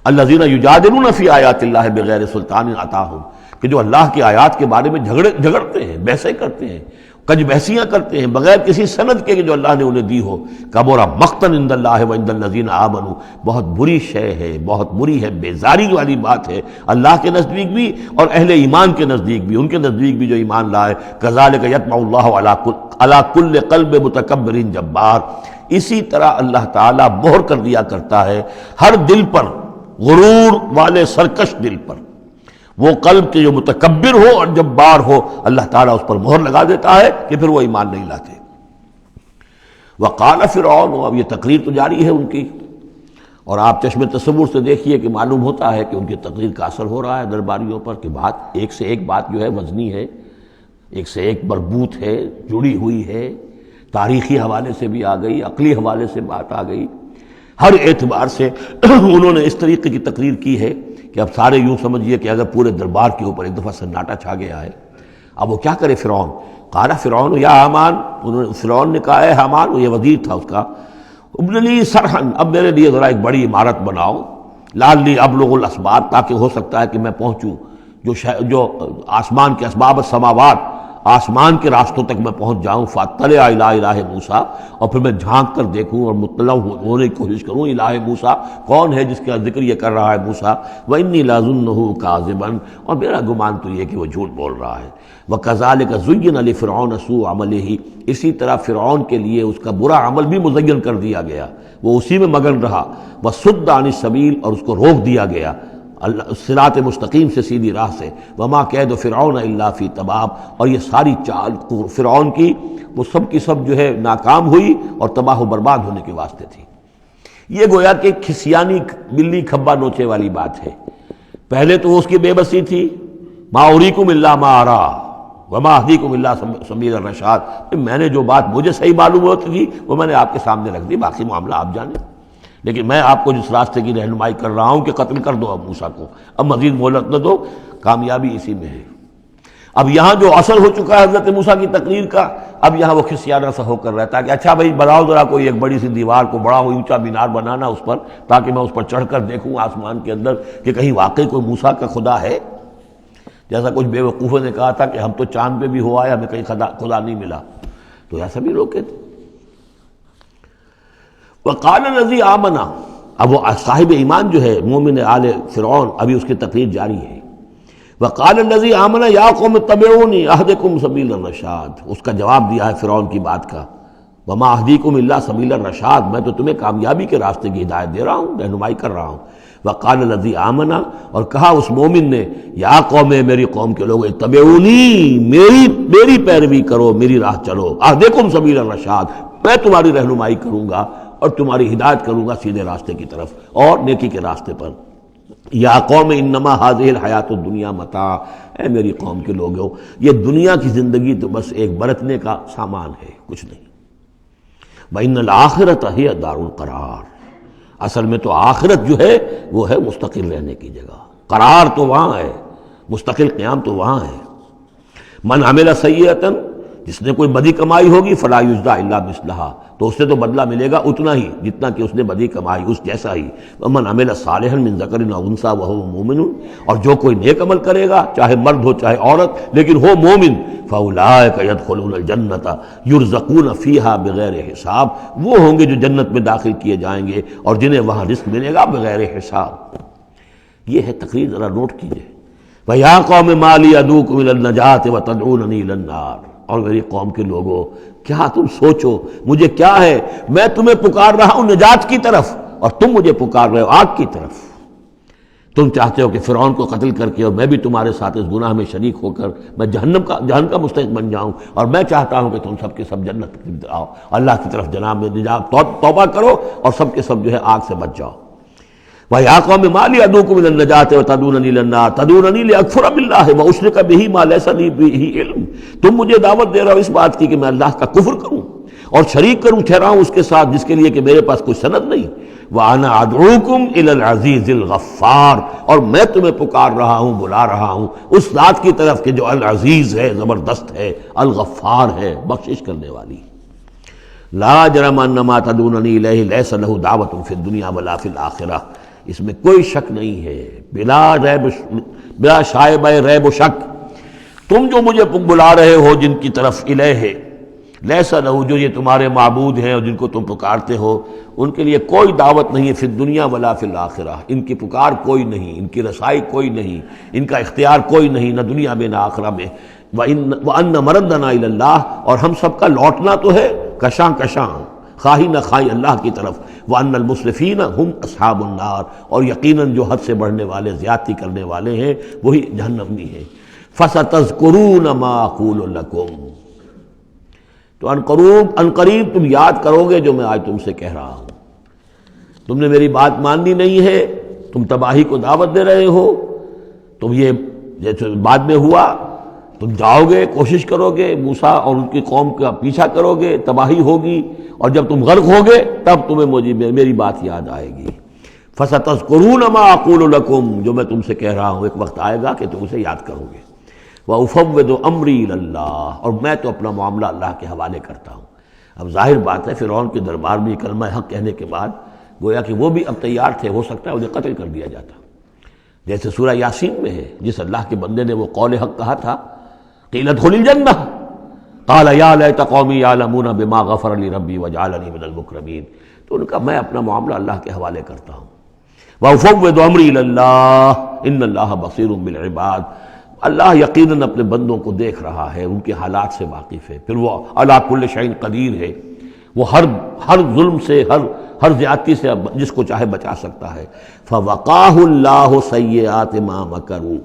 الذین یجادلون فی آیات اللہ بغیر سلطان اتاہم، کہ جو اللہ کی آیات کے بارے میں جھگڑتے ہیں، بحثیں کرتے ہیں، کج بحثیاں کرتے ہیں بغیر کسی سند کے کہ جو اللہ نے انہیں دی ہو۔ کبر مقتا عند اللہ وعند الذین آمنوا، بہت بری شے ہے، بہت بری ہے، بیزاری والی بات ہے اللہ کے نزدیک بھی اور اہل ایمان کے نزدیک بھی، ان کے نزدیک بھی جو ایمان لائے۔ کذالک یطبع اللہ علی کل قلب متکبر جبار، اسی طرح اللہ تعالیٰ مہر کر دیا کرتا ہے ہر دل پر، غرور والے سرکش دل پر، وہ قلب کے جو متکبر ہو اور جبار ہو، اللہ تعالیٰ اس پر مہر لگا دیتا ہے کہ پھر وہ ایمان نہیں لاتے۔ وقال فرعون، اب یہ تقریر تو جاری ہے ان کی، اور آپ چشم تصور سے دیکھیے کہ معلوم ہوتا ہے کہ ان کی تقریر کا اثر ہو رہا ہے درباریوں پر، کہ بات ایک سے ایک بات جو ہے وزنی ہے، ایک سے ایک مربوط ہے، جڑی ہوئی ہے، تاریخی حوالے سے بھی آ گئی، عقلی حوالے سے بات آ گئی، ہر اعتبار سے انہوں نے اس طریقے کی تقریر کی ہے کہ اب سارے یوں سمجھیے کہ اگر پورے دربار کے اوپر ایک دفعہ سناٹا چھا گیا ہے۔ اب وہ کیا کرے فرعون؟ قال فرعون یا حامان، فرعون نے کہا ہے حامان، وہ یہ وزیر تھا اس کا، ابن لی صرحا، اب میرے لیے ذرا ایک بڑی عمارت بناؤ، لعلی ابلغ الاسباب، تاکہ ہو سکتا ہے کہ میں پہنچوں جو آسمان کے اسباب السماوات، آسمان کے راستوں تک میں پہنچ جاؤں، فاطلع الی الہ موسیٰ، اور پھر میں جھانک کر دیکھوں اور مطلع ہونے کی کوشش کروں الہ موسیٰ کون ہے جس کا ذکر یہ کر رہا ہے موسیٰ، وانی لاظنہ کاذبا، اور میرا گمان تو یہ کہ وہ جھوٹ بول رہا ہے۔ وکذالک زین لفرعون سوء عملہ، اسی طرح فرعون کے لیے اس کا برا عمل بھی مزین کر دیا گیا، وہ اسی میں مگن رہا، وصد عن السبیل، اور اس کو روک دیا گیا صراط مستقیم سے، سیدھی راہ سے، وما کید فرعون الا فی تباب، اور یہ ساری چال فرعون کی وہ سب کی سب جو ہے ناکام ہوئی اور تباہ و برباد ہونے کے واسطے تھی۔ یہ گویا کہ کھسیانی بلی کھبا نوچے والی بات ہے۔ پہلے تو اس کی بے بسی تھی، ما اریکم الا ما ارا وما اہدیکم الا سبیل الرشاد، میں نے جو بات مجھے صحیح معلوم ہوتی تھی وہ میں نے آپ کے سامنے رکھ دی، باقی معاملہ آپ جانیں، لیکن میں آپ کو جس راستے کی رہنمائی کر رہا ہوں کہ قتل کر دو اب موسیٰ کو، اب مزید مہلت نہ دو، کامیابی اسی میں ہے۔ اب یہاں جو اثر ہو چکا ہے حضرت موسیٰ کی تقریر کا، اب یہاں وہ خسیانہ سا ہو کر رہتا ہے کہ اچھا بھائی بناؤ ذرا کوئی ایک بڑی سی دیوار کو، بڑا اونچا مینار بنانا اس پر، تاکہ میں اس پر چڑھ کر دیکھوں آسمان کے اندر کہ کہیں واقعی کوئی موسیٰ کا خدا ہے۔ جیسا کچھ بے وقوفوں نے کہا تھا کہ ہم تو چاند پہ بھی ہو آئے، ہمیں کہیں خدا نہیں ملا، تو ایسا بھی روکے تھے۔ وقال الذی آمن، اب وہ صاحب ایمان جو ہے مومن آل فرعون، ابھی اس کی تقریر جاری ہے۔ وقال الذی آمن یا قوم اتبعونی اہدکم سبیل الرشاد، اس کا جواب دیا ہے فرعون کی بات کا، وما اہدیکم الا سبیل الرشاد، میں تو تمہیں کامیابی کے راستے کی ہدایت دے رہا ہوں، رہنمائی کر رہا ہوں۔ وقال الذی آمن، اور کہا اس مومن نے، یا قوم، میری قوم کے لوگ، اتبعونی، میری پیروی کرو، میری راہ چلو، اہدکم سبیل الرشاد، میں تمہاری رہنمائی کروں گا اور تمہاری ہدایت کروں گا سیدھے راستے کی طرف اور نیکی کے راستے پر۔ یا قوم انما هذه الحیات الدنیا متاع، اے میری قوم کے لوگوں، یہ دنیا کی زندگی تو بس ایک برتنے کا سامان ہے، کچھ نہیں۔ وَإِنَّ الْآخِرَةَ هِيَ دَارُ الْقَرَارِ، اصل میں تو آخرت جو ہے وہ ہے مستقل رہنے کی جگہ، قرار تو وہاں ہے، مستقل قیام تو وہاں ہے۔ من عمل سیئۃ، جس نے کوئی بدی کمائی ہوگی، فلا یجزی الا مثلھا، تو اس سے تو بدلہ ملے گا اتنا ہی جتنا کہ اس نے بدی کمائی، اس جیسا ہی۔ ومن عمل صالحا من ذکر او انثی وہو مومن، اور جو کوئی نیک عمل کرے گا، چاہے مرد ہو چاہے عورت، لیکن ہو مومن، فاولئک یدخلون الجنۃ یرزقون فیہا بغیر حساب، وہ ہوں گے جو جنت میں داخل کیے جائیں گے اور جنہیں وہاں رزق ملے گا بغیر حساب۔ یہ ہے تقریر، ذرا نوٹ کیجئے۔ وَيَا قَوْمِ مَا لِي أَدْعُوكُمْ إِلَى النَّجَاةِ وَتَدْعُونَنِي إِلَى النَّارِ، اور میری قوم کے لوگوں، کیا تم سوچو مجھے کیا ہے، میں تمہیں پکار رہا ہوں نجات کی طرف اور تم مجھے پکار رہے ہو آگ کی طرف۔ تم چاہتے ہو کہ فرعون کو قتل کر کے اور میں بھی تمہارے ساتھ اس گناہ میں شریک ہو کر میں جہنم کا مستحق بن جاؤں، اور میں چاہتا ہوں کہ تم سب کے سب جنت کی آؤ، اللہ کی طرف جناب میں نجات، توبہ کرو اور سب کے سب جو ہے آگ سے بچ جاؤ۔ وَيَا قَوْمِ مَا لِي أَدْعُوكُمْ إِلَى النَّجَاةِ وَتَدْعُونَنِي إِلَى النَّارِ تَدْعُونَنِي لِأَكْفُرَ بِاللَّهِ وَأُشْرِكَ بِهِ مَا لَيْسَ لِي بِهِ عِلْمٌ، تم مجھے دعوت دے رہے ہو اس بات کی کہ میں اللہ کا کفر کروں اور شریک کروں ٹھہراؤں اس کے ساتھ جس کے لیے کہ میرے پاس کوئی سند نہیں۔ وَأَنَا أَدْعُوكُمْ إِلَى الْعَزِيزِ الْغَفَّارِ، اور میں تمہیں پکار رہا ہوں، بلا رہا ہوں اس ذات کی طرف کہ جو العزیز ہے، زبردست ہے، الغفار ہے، بخشش کرنے والی۔ لا جرم ان ما تدعوننی الیہ لیس لہ دعوۃ فی الدنیا ولا فی الآخرہ، اس میں کوئی شک نہیں ہے، بلا شائبہ ریب و شک، تم جو مجھے بلا رہے ہو جن کی طرف الیہ، لیس لہ، جو یہ تمہارے معبود ہیں اور جن کو تم پکارتے ہو، ان کے لیے کوئی دعوت نہیں ہے فی الدنیا ولا فی الآخرہ، ان کی پکار کوئی نہیں، ان کی رسائی کوئی نہیں، ان کا اختیار کوئی نہیں، نہ دنیا میں نہ آخرہ میں۔ وَأَنَّ مَرَدَّنَا إِلَى اللَّهِ، اور ہم سب کا لوٹنا تو ہے کشاں کشاں، خواہی نہ خواہی اللہ کی طرف۔ وَأَنَّ الْمُسْرِفِينَ هُمْ أَصْحَابُ النَّارِ، اور یقیناً جو حد سے بڑھنے والے، زیادتی کرنے والے ہیں وہی جہنمی ہیں۔ فَسَتَذْكُرُونَ مَا أَقُولُ لَكُمْ، تو ان قریب تم یاد کرو گے جو میں آج تم سے کہہ رہا ہوں۔ تم نے میری بات ماننی نہیں ہے، تم تباہی کو دعوت دے رہے ہو، تم یہ جیسے بعد میں ہوا، تم جاؤ گے، کوشش کرو گے، موسیٰ اور ان کی قوم کا پیچھا کرو گے، تباہی ہوگی، اور جب تم غرق ہوگے تب تمہیں میری بات یاد آئے گی۔ فَسَتَذْكُرُونَ مَا أَقُولُ لَكُمْ، جو میں تم سے کہہ رہا ہوں ایک وقت آئے گا کہ تم اسے یاد کرو گے۔ وَأُفَوِّضُ أَمْرِي إِلَى اللَّهِ، اور میں تو اپنا معاملہ اللہ کے حوالے کرتا ہوں۔ اب ظاہر بات ہے فرعون کے دربار میں کلمہ حق کہنے کے بعد گویا کہ وہ بھی اب تیار تھے، ہو سکتا ہے انہیں قتل کر دیا جاتا، جیسے سورہ یاسین میں ہے، جس اللہ کے بندے نے وہ قول حق کہا تھا، قیل ادخل الجنہ، قال یا لیت قومی یعلمون بما غفر لی ربی وجعلنی من المکرمین، تو ان کا میں اپنا معاملہ اللہ کے حوالے کرتا ہوں. وَأُفَوِّضُ أَمْرِي إِلَى اللَّهِ إِنَّ اللَّهَ بَصِيرٌ بِالْعِبَادِ، اللہ یقیناً اپنے بندوں کو دیکھ رہا ہے، ان کے حالات سے واقف ہے، پھر وہ علی کل شیء قدیر ہے، وہ ہر ظلم سے، ہر زیادتی سے جس کو چاہے بچا سکتا ہے. فَوَقَاهُ اللَّهُ سَيِّئَاتِ مَا مَكَرُوا،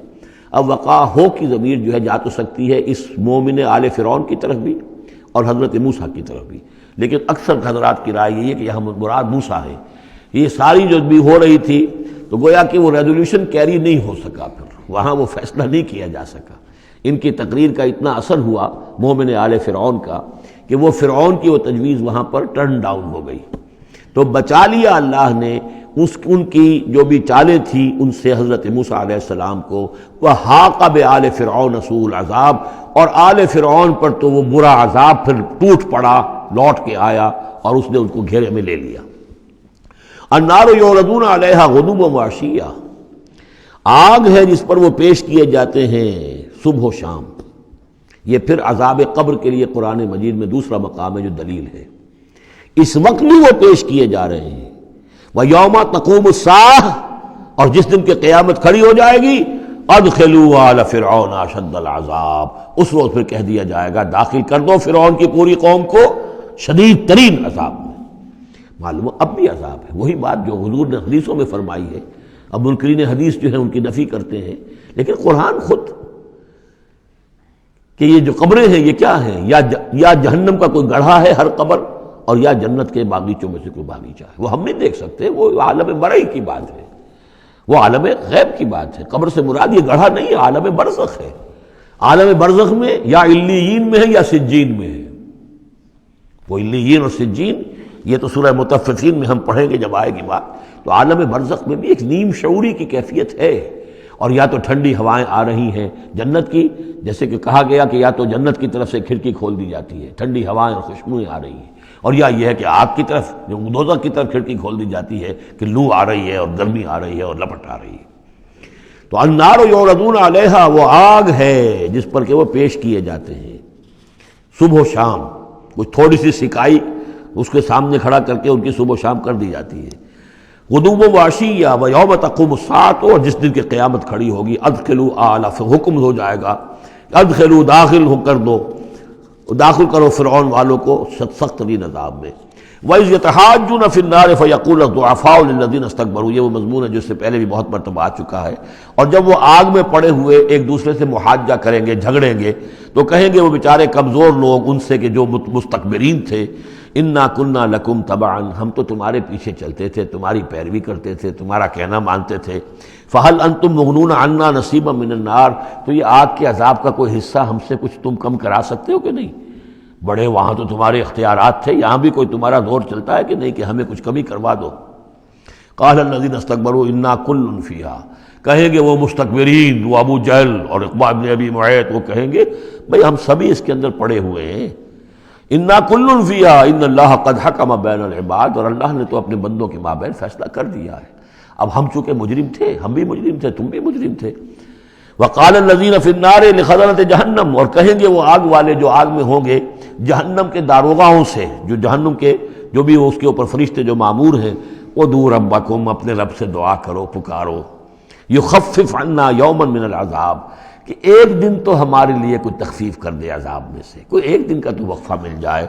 اب وقاہ کی ضمیر جو ہے جا تو سکتی ہے اس مومن آل فرعون کی طرف بھی اور حضرت موسیٰ کی طرف بھی، لیکن اکثر حضرات کی رائے یہ ہے کہ یہاں مراد موسیٰ ہے. یہ ساری جو بھی ہو رہی تھی تو گویا کہ وہ ریزولوشن کیری نہیں ہو سکا، پھر وہاں وہ فیصلہ نہیں کیا جا سکا. ان کی تقریر کا اتنا اثر ہوا مومن آل فرعون کا کہ وہ فرعون کی وہ تجویز وہاں پر ٹرن ڈاؤن ہو گئی. تو بچا لیا اللہ نے ان کی جو بھی چالیں تھیں ان سے حضرت موسیٰ علیہ السلام کو. وَحَاقَ بِآلِ فِرْعَوْنَ سُوءُ الْعَذَابِ، اور آل فرعون پر تو وہ برا عذاب پھر ٹوٹ پڑا، لوٹ کے آیا اور اس نے ان کو گھیرے میں لے لیا. النَّارُ يُعْرَضُونَ عَلَيْهَا غُدُوًّا وَعَشِيًّا، آگ ہے جس پر وہ پیش کیے جاتے ہیں صبح و شام. یہ پھر عذاب قبر کے لیے قرآن مجید میں دوسرا مقام ہے جو دلیل ہے. اس وقت بھی وہ پیش کیے جا رہے ہیں. وَيَوْمَ تَقُومُ السَّاعَةُ، اور جس دن کہ قیامت کھڑی ہو جائے گی، أَدْخِلُوا آلَ فِرْعَوْنَ أَشَدَّ الْعَذَابِ، اس روز پھر کہہ دیا جائے گا داخل کر دو فرعون کی پوری قوم کو شدید ترین عذاب میں. معلوم اب بھی عذاب ہے، وہی بات جو حضور نے حدیثوں میں فرمائی ہے. اب منکرین حدیث جو ہے ان کی نفی کرتے ہیں، لیکن قرآن خود کہ یہ جو قبریں ہیں یہ کیا ہیں، یا جہنم کا کوئی گڑھا ہے ہر قبر، اور یا جنت کے باغیچوں میں سے کوئی باغیچہ ہے. وہ ہم نہیں دیکھ سکتے، وہ عالم برئی کی بات ہے، وہ عالم غیب کی بات ہے. قبر سے مراد یہ گڑھا نہیں ہے، عالم برزخ ہے. عالم برزخ میں یا علیین میں ہے یا سجین میں ہے. وہ علیین اور سجین یہ تو سورہ مطففین میں ہم پڑھیں گے جب آئے گی بات. تو عالم برزخ میں بھی ایک نیم شعوری کی کیفیت ہے، اور یا تو ٹھنڈی ہوائیں آ رہی ہیں جنت کی، جیسے کہ کہا گیا کہ یا تو جنت کی طرف سے کھڑکی کھول دی جاتی ہے، ٹھنڈی ہوائیں اور خوشبوئیں آ رہی ہیں، اور یا یہ ہے کہ آگ کی طرف جو دوزخ کی طرف کھڑکی کھول دی جاتی ہے کہ لو آ رہی ہے اور گرمی آ رہی ہے اور لپٹ آ رہی ہے. تو النار یعرضون علیہا، وہ آگ ہے جس پر کہ وہ پیش کیے جاتے ہیں صبح و شام. کچھ تھوڑی سی سکائی اس کے سامنے کھڑا کر کے ان کی صبح و شام کر دی جاتی ہے. غدوًا وعشیًّا ویوم تقوم الساعۃ، اور جس دن کی قیامت کھڑی ہوگی ادخلوا آل، حکم ہو جائے گا ادخلوا، داخل ہو کر دو، داخل کرو فرعون والوں کو سخت ترین عذاب میں. وَإِذْ يَتَحَاجُّونَ فِي النَّارِ فَيَقُولُ الضُّعَفَاءُ لِلَّذِينَ اسْتَكْبَرُوا، یہ وہ مضمون ہے جس سے پہلے بھی بہت مرتبہ آ چکا ہے. اور جب وہ آگ میں پڑے ہوئے ایک دوسرے سے محاجہ کریں گے، جھگڑیں گے، تو کہیں گے وہ بیچارے کمزور لوگ ان سے کہ جو مستکبرین تھے، اِنَّا كُنَّا لَكُمْ تَبَعًا، ہم تو تمہارے پیچھے چلتے تھے، تمہاری پیروی کرتے تھے، تمہارا کہنا مانتے تھے. فَهَلْ أَنْتُمْ مُغْنُونَ عَنَّا نَصِيبًا مِّنَ النَّارِ، تو یہ آگ کے عذاب کا کوئی حصہ ہم سے کچھ تم کم کرا سکتے ہو کہ نہیں؟ بڑے وہاں تو تمہارے اختیارات تھے، یہاں بھی کوئی تمہارا زور چلتا ہے کہ نہیں کہ ہمیں کچھ کمی کروا دو. قال الذین استکبروا انا کل فیہا، کہیں گے وہ مستکبرین، وہ ابو جہل اور عقبہ ابن ابی معیط، وہ کہیں گے بھئی ہم سبھی اس کے اندر پڑے ہوئے ہیں. انا کل فیہا ان اللہ قد حکم بین العباد، اور اللہ نے تو اپنے بندوں کے مابین فیصلہ کر دیا ہے. اب ہم چونکہ مجرم تھے، ہم بھی مجرم تھے، تم بھی مجرم تھے. وقال الذین فی النار لخزنۃ جہنم، اور کہیں گے وہ آگ والے جو آگ میں ہوں گے جہنم کے داروغاؤں سے، جو جہنم کے جو بھی اس کے اوپر فرشتے جو معمور ہیں، ادعوا ربکم، اپنے رب سے دعا کرو، پکارو، یخفف عنا یوما من العذاب، کہ ایک دن تو ہمارے لیے کوئی تخفیف کر دے عذاب میں سے، کوئی ایک دن کا تو وقفہ مل جائے.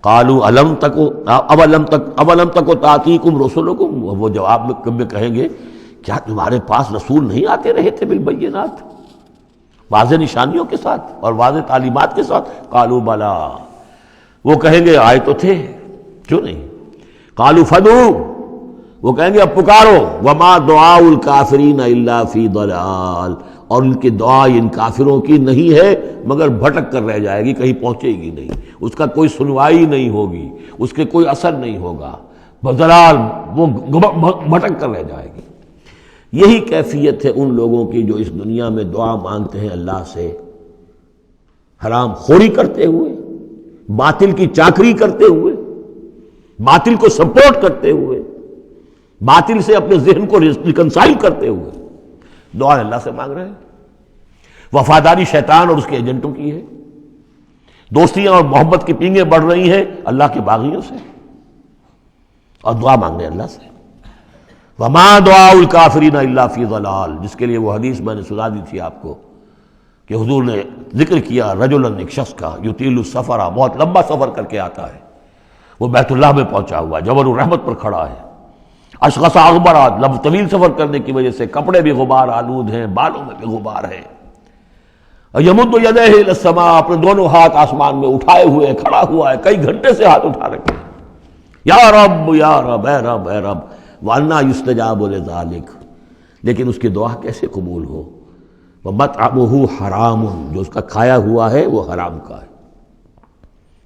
قالوا اولم تک تاتیکم رسلکم، وہ جواب میں کہیں گے کیا تمہارے پاس رسول نہیں آتے رہے تھے بالبینات، واضح نشانیوں کے ساتھ اور واضح تعلیمات کے ساتھ؟ قالوا بلا، وہ کہیں گے آئے تو تھے، کیوں نہیں؟ قالوا فدعوا، وہ کہیں گے اب پکارو. وما دعاء الکافرین الا فی ضلال، اور ان کی دعا ان کافروں کی نہیں ہے مگر بھٹک کر رہ جائے گی، کہیں پہنچے گی نہیں، اس کا کوئی سنوائی نہیں ہوگی، اس کے کوئی اثر نہیں ہوگا، بضلال، وہ بھٹک کر رہ جائے گی. یہی کیفیت ہے ان لوگوں کی جو اس دنیا میں دعا مانگتے ہیں اللہ سے، حرام خوری کرتے ہوئے، باطل کی چاکری کرتے ہوئے، باطل کو سپورٹ کرتے ہوئے، باطل سے اپنے ذہن کو ریکنسائل کرتے ہوئے دعا اللہ سے مانگ رہے ہیں. وفاداری شیطان اور اس کے ایجنٹوں کی ہے. دوستیاں اور محبت کی پینگیں بڑھ رہی ہیں اللہ کے باغیوں سے، اور دعا مانگے اللہ سے۔ وما دعاء الکافرین الا فی ضلال، جس کے لیے وہ حدیث میں نے سنا دی تھی آپ کو کہ حضور نے ذکر کیا رجلا، ایک شخص کا، یطیل السفر، بہت لمبا سفر کر کے آتا ہے، وہ بیت اللہ میں پہنچا ہوا ہے، جبل الرحمت پر کھڑا ہے، اشخص اغبرا، طویل سفر کرنے کی وجہ سے کپڑے بھی غبار آلود ہیں، بالوں میں بھی غبار ہے، یمد یدیہ الی السماء، اپنے دونوں ہاتھ آسمان میں اٹھائے ہوئے کھڑا ہوا ہے، کئی گھنٹے سے ہاتھ اٹھا رکھے ہیں، یا رب یا رب، اے رب اے رب، وَأَنَّا يُسْتَجَابُ لِذَلِكَ، لیکن اس کی دعا کیسے قبول ہو؟ وَمَطْعَمُهُ حَرَامٌ، جو اس کا کھایا ہوا ہے وہ حرام کا ہے،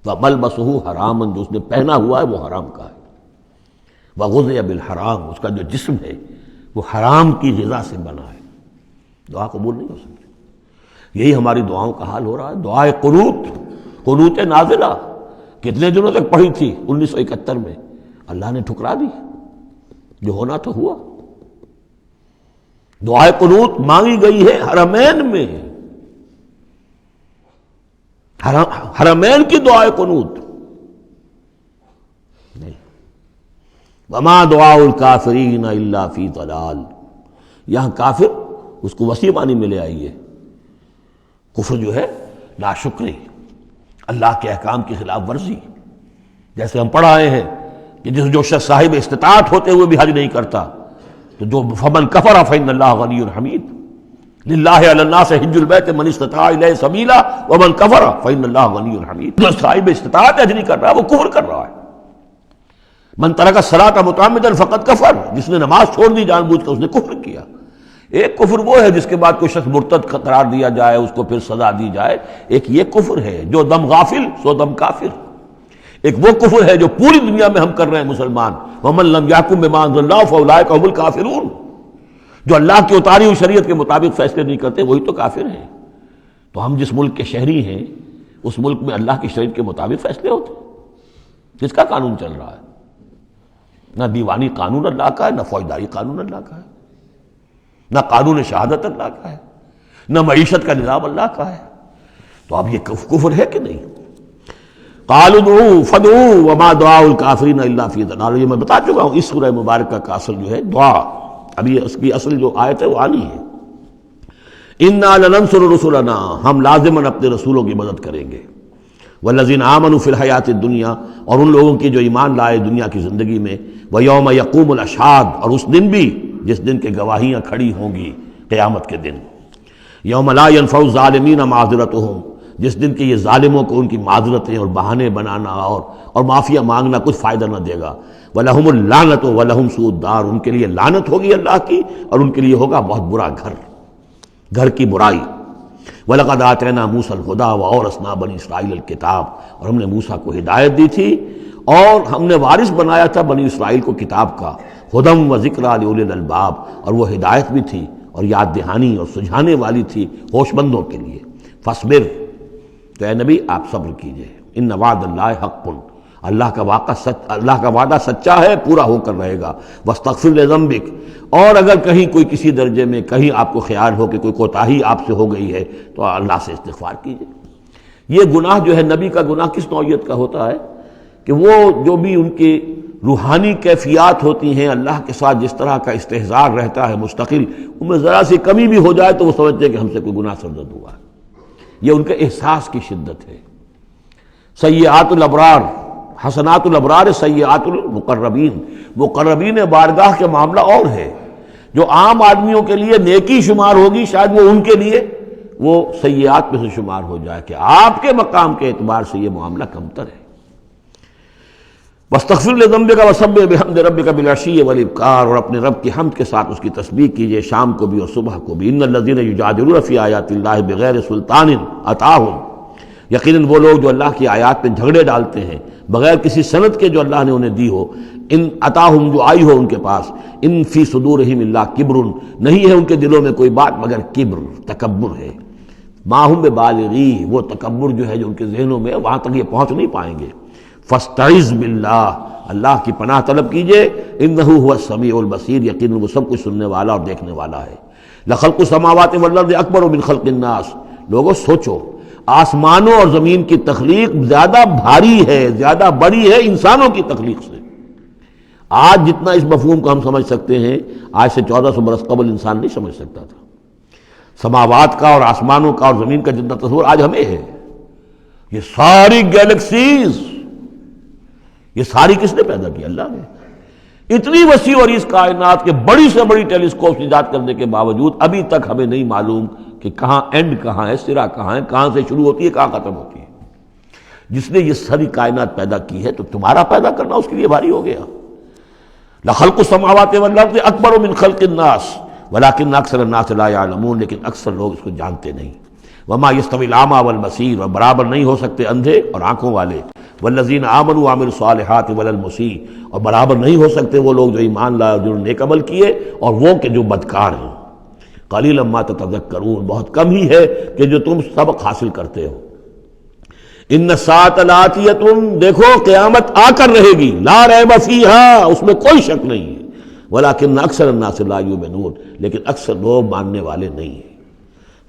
وَمَلْبَسُهُ حَرَامٌ، جو اس نے پہنا ہوا ہے وہ حرام کا ہے، وَغُذِيَ بِالْحَرَام، اس کا جو جسم ہے وہ حرام کی غذا سے بنا ہے، دعا قبول نہیں ہو سکتی۔ یہی ہماری دعاؤں کا حال ہو رہا ہے۔ دعائے قنوت، قنوت نازلہ کتنے دنوں تک پڑھی تھی 1971 میں، اللہ نے ٹھکرا دی، جو ہونا تو ہوا۔ دعائے قنوت مانگی گئی ہے حرمین میں، حرمین کی دعائے قنوت نہیں۔ وما دعاء الکافرین الا فی ضلال، یہاں کافر اس کو وسیع معنی میں لے آئیے، کفر جو ہے ناشکری، اللہ کے احکام کی خلاف ورزی، جیسے ہم پڑھ آئے ہیں کہ جو شخص صاحب استطاعت ہوتے ہوئے بھی حج نہیں کرتا، تو جو فمن کفر فإن اللہ غنی حمید، للہ علی الناس حج البیت من استطاع الیہ سبیلا ومن کفر فإن اللہ غنی حمید، جو صاحب استطاعت حج نہیں کر رہا وہ کفر کر رہا ہے۔ من ترک الصلاۃ متعمدا فقد کفر، جس نے نماز چھوڑ دی جان بوجھ کر اس نے کفر کیا۔ ایک کفر وہ ہے جس کے بعد کوئی شخص مرتد قرار دیا جائے، اس کو پھر سزا دی جائے، ایک یہ کفر ہے جو دم غافل سو دم کافر، ایک وہ کفر ہے جو پوری دنیا میں ہم کر رہے ہیں مسلمان، ومن لم یحکم بما انزل اللہ فاولئک هم الکافرون، جو اللہ کی اتاری ہوئی شریعت کے مطابق فیصلے نہیں کرتے وہی تو کافر ہیں۔ تو ہم جس ملک کے شہری ہیں اس ملک میں اللہ کی شریعت کے مطابق فیصلے ہوتے ہیں، کس کا قانون چل رہا ہے؟ نہ دیوانی قانون اللہ کا ہے، نہ فوجداری قانون اللہ کا ہے، نہ قانون شہادت اللہ کا ہے، نہ معیشت کا نظام اللہ کا ہے۔ تو اب یہ کفر ہے کہ نہیں؟ قالوا ادعوا فادعوا وما دعاء الکافرین الا فی ضلال، یہ میں بتا چکا ہوں، اس سورہ مبارکہ کا اصل جو ہے دعا، ابھی اس کی اصل جو آیت ہے وہ آنی ہے۔ انا لننصر رسلنا، ہم لازماً اپنے رسولوں کی مدد کریں گے، والذین آمنوا فی الحیات الدنیا، اور ان لوگوں کی جو ایمان لائے دنیا کی زندگی میں، ویوم یقوم الاشہاد، اور اس دن بھی جس دن کے گواہیاں کھڑی ہوں گی، قیامت کے دن، یوم لا ینفع الظالمین معذرتہم، جس دن کے یہ ظالموں کو ان کی معذرتیں اور بہانے بنانا اور معافیہ مانگنا کچھ فائدہ نہ دے گا، وَلَهُمُ اللَّعْنَةُ وَلَهُمْ سُوءُ الدَّارِ، ان کے لیے لعنت ہوگی اللہ کی اور ان کے لیے ہوگا بہت برا گھر کی برائی۔ وَلَقَدْ آتَيْنَا مُوسَى الْهُدَىٰ وَأَوْرَثْنَا بَنِي إِسْرَائِيلَ الْكِتَابَ، اور ہم نے موسیٰ کو ہدایت دی تھی اور ہم نے وارث بنایا تھا بنی اسرائیل کو کتاب کا، ہدی وذکریٰ لأولی الالباب، اور وہ ہدایت بھی تھی اور یاد دہانی اور سجھانے والی تھی ہوش مندوں کے لیے۔ فاصبر، تو اے نبی آپ صبر کیجئے، ان وعد اللہ حق، اللہ کا وعدہ سچا ہے، پورا ہو کر رہے گا۔ واستغفر لذنبک، اور اگر کہیں کوئی کسی درجے میں کہیں آپ کو خیال ہو کہ کوئی کوتاہی آپ سے ہو گئی ہے تو اللہ سے استغفار کیجئے۔ یہ گناہ جو ہے نبی کا گناہ کس نوعیت کا ہوتا ہے کہ وہ جو بھی ان کی روحانی کیفیات ہوتی ہیں، اللہ کے ساتھ جس طرح کا استحضار رہتا ہے مستقل، ان میں ذرا سی کمی بھی ہو جائے تو وہ سمجھتے ہیں کہ ہم سے کوئی گناہ سرزد ہوا ہے، یہ ان کے احساس کی شدت ہے۔ سیئات الابرار حسنات الابرار، سیئات المقربین، مقربین بارگاہ کے معاملہ اور ہے، جو عام آدمیوں کے لیے نیکی شمار ہوگی شاید وہ ان کے لیے وہ سیئات میں سے شمار ہو جائے کہ آپ کے مقام کے اعتبار سے یہ معاملہ کمتر ہے۔ واستغفر لذنبک وسبح بحمد ربک بالعشی والابکار، اور اپنے رب کی حمد کے ساتھ اس کی تسبیح کیجئے شام کو بھی اور صبح کو بھی۔ ان الذین یجادلون فی آیات اللہ بغیر سلطان اتاہم، یقیناً وہ لوگ جو اللہ کی آیات پہ جھگڑے ڈالتے ہیں بغیر کسی سند کے جو اللہ نے انہیں دی ہو، ان اتاہم جو آئی ہو ان کے پاس، ان فی صدورہم الا کبر، نہیں ہے ان کے دلوں میں کوئی بات مگر کبر، تکبر ہے۔ ما ہم ببالغی، وہ تکبر جو ہے جو ان کے ذہنوں میں وہاں تک یہ پہنچ نہیں پائیں گے۔ فاستعذ باللہ، اللہ کی پناہ طلب کیجئے، انہ هو السمیع البصیر، یقیناً وہ سب کچھ سننے والا اور دیکھنے والا ہے۔ لخلق السماوات والارض اکبر من خلق الناس، لوگوں سوچو آسمانوں اور زمین کی تخلیق زیادہ بھاری ہے، زیادہ بڑی ہے انسانوں کی تخلیق سے۔ آج جتنا اس مفہوم کو ہم سمجھ سکتے ہیں، آج سے 1400 برس قبل انسان نہیں سمجھ سکتا تھا۔ سماوات کا اور آسمانوں کا اور زمین کا جتنا تصور آج ہمیں ہے، یہ ساری گیلیکسیز، یہ ساری کس نے پیدا کی؟ اللہ نے۔ اتنی وسیع اور اس کائنات کے بڑی سے بڑی ٹیلیسکوپ ایجاد کرنے کے باوجود ابھی تک ہمیں نہیں معلوم کہ کہاں اینڈ کہاں ہے، سرا کہاں ہے، کہاں سے شروع ہوتی ہے، کہاں ختم ہوتی ہے۔ جس نے یہ ساری کائنات پیدا کی ہے تو تمہارا پیدا کرنا اس کے لیے بھاری ہو گیا۔ لخلق السماوات والارض اکبر من خلق الناس ولکن اکثر الناس لا يعلمون، لیکن اکثر لوگ اس کو جانتے نہیں۔ وما يستوي الاعمى والبصير، اور برابر نہیں ہو سکتے اندھے اور آنکھوں والے، والذین آمنوا وعملوا الصالحات ولا المسیء، اور برابر نہیں ہو سکتے وہ لوگ جو ایمان لائے اور جنہوں نے نیک عمل کیے اور وہ کہ جو بدکار ہیں۔ قلیلا ما تتذکرون، بہت کم ہی ہے کہ جو تم سبق حاصل کرتے ہو۔ ان الساعۃ لآتیۃ، دیکھو قیامت آ کر رہے گی، لا ریب فیہا، اس میں کوئی شک نہیں ہے، ولکن اکثر الناس لا یؤمنون، لیکن اکثر لوگ ماننے والے نہیں ہیں۔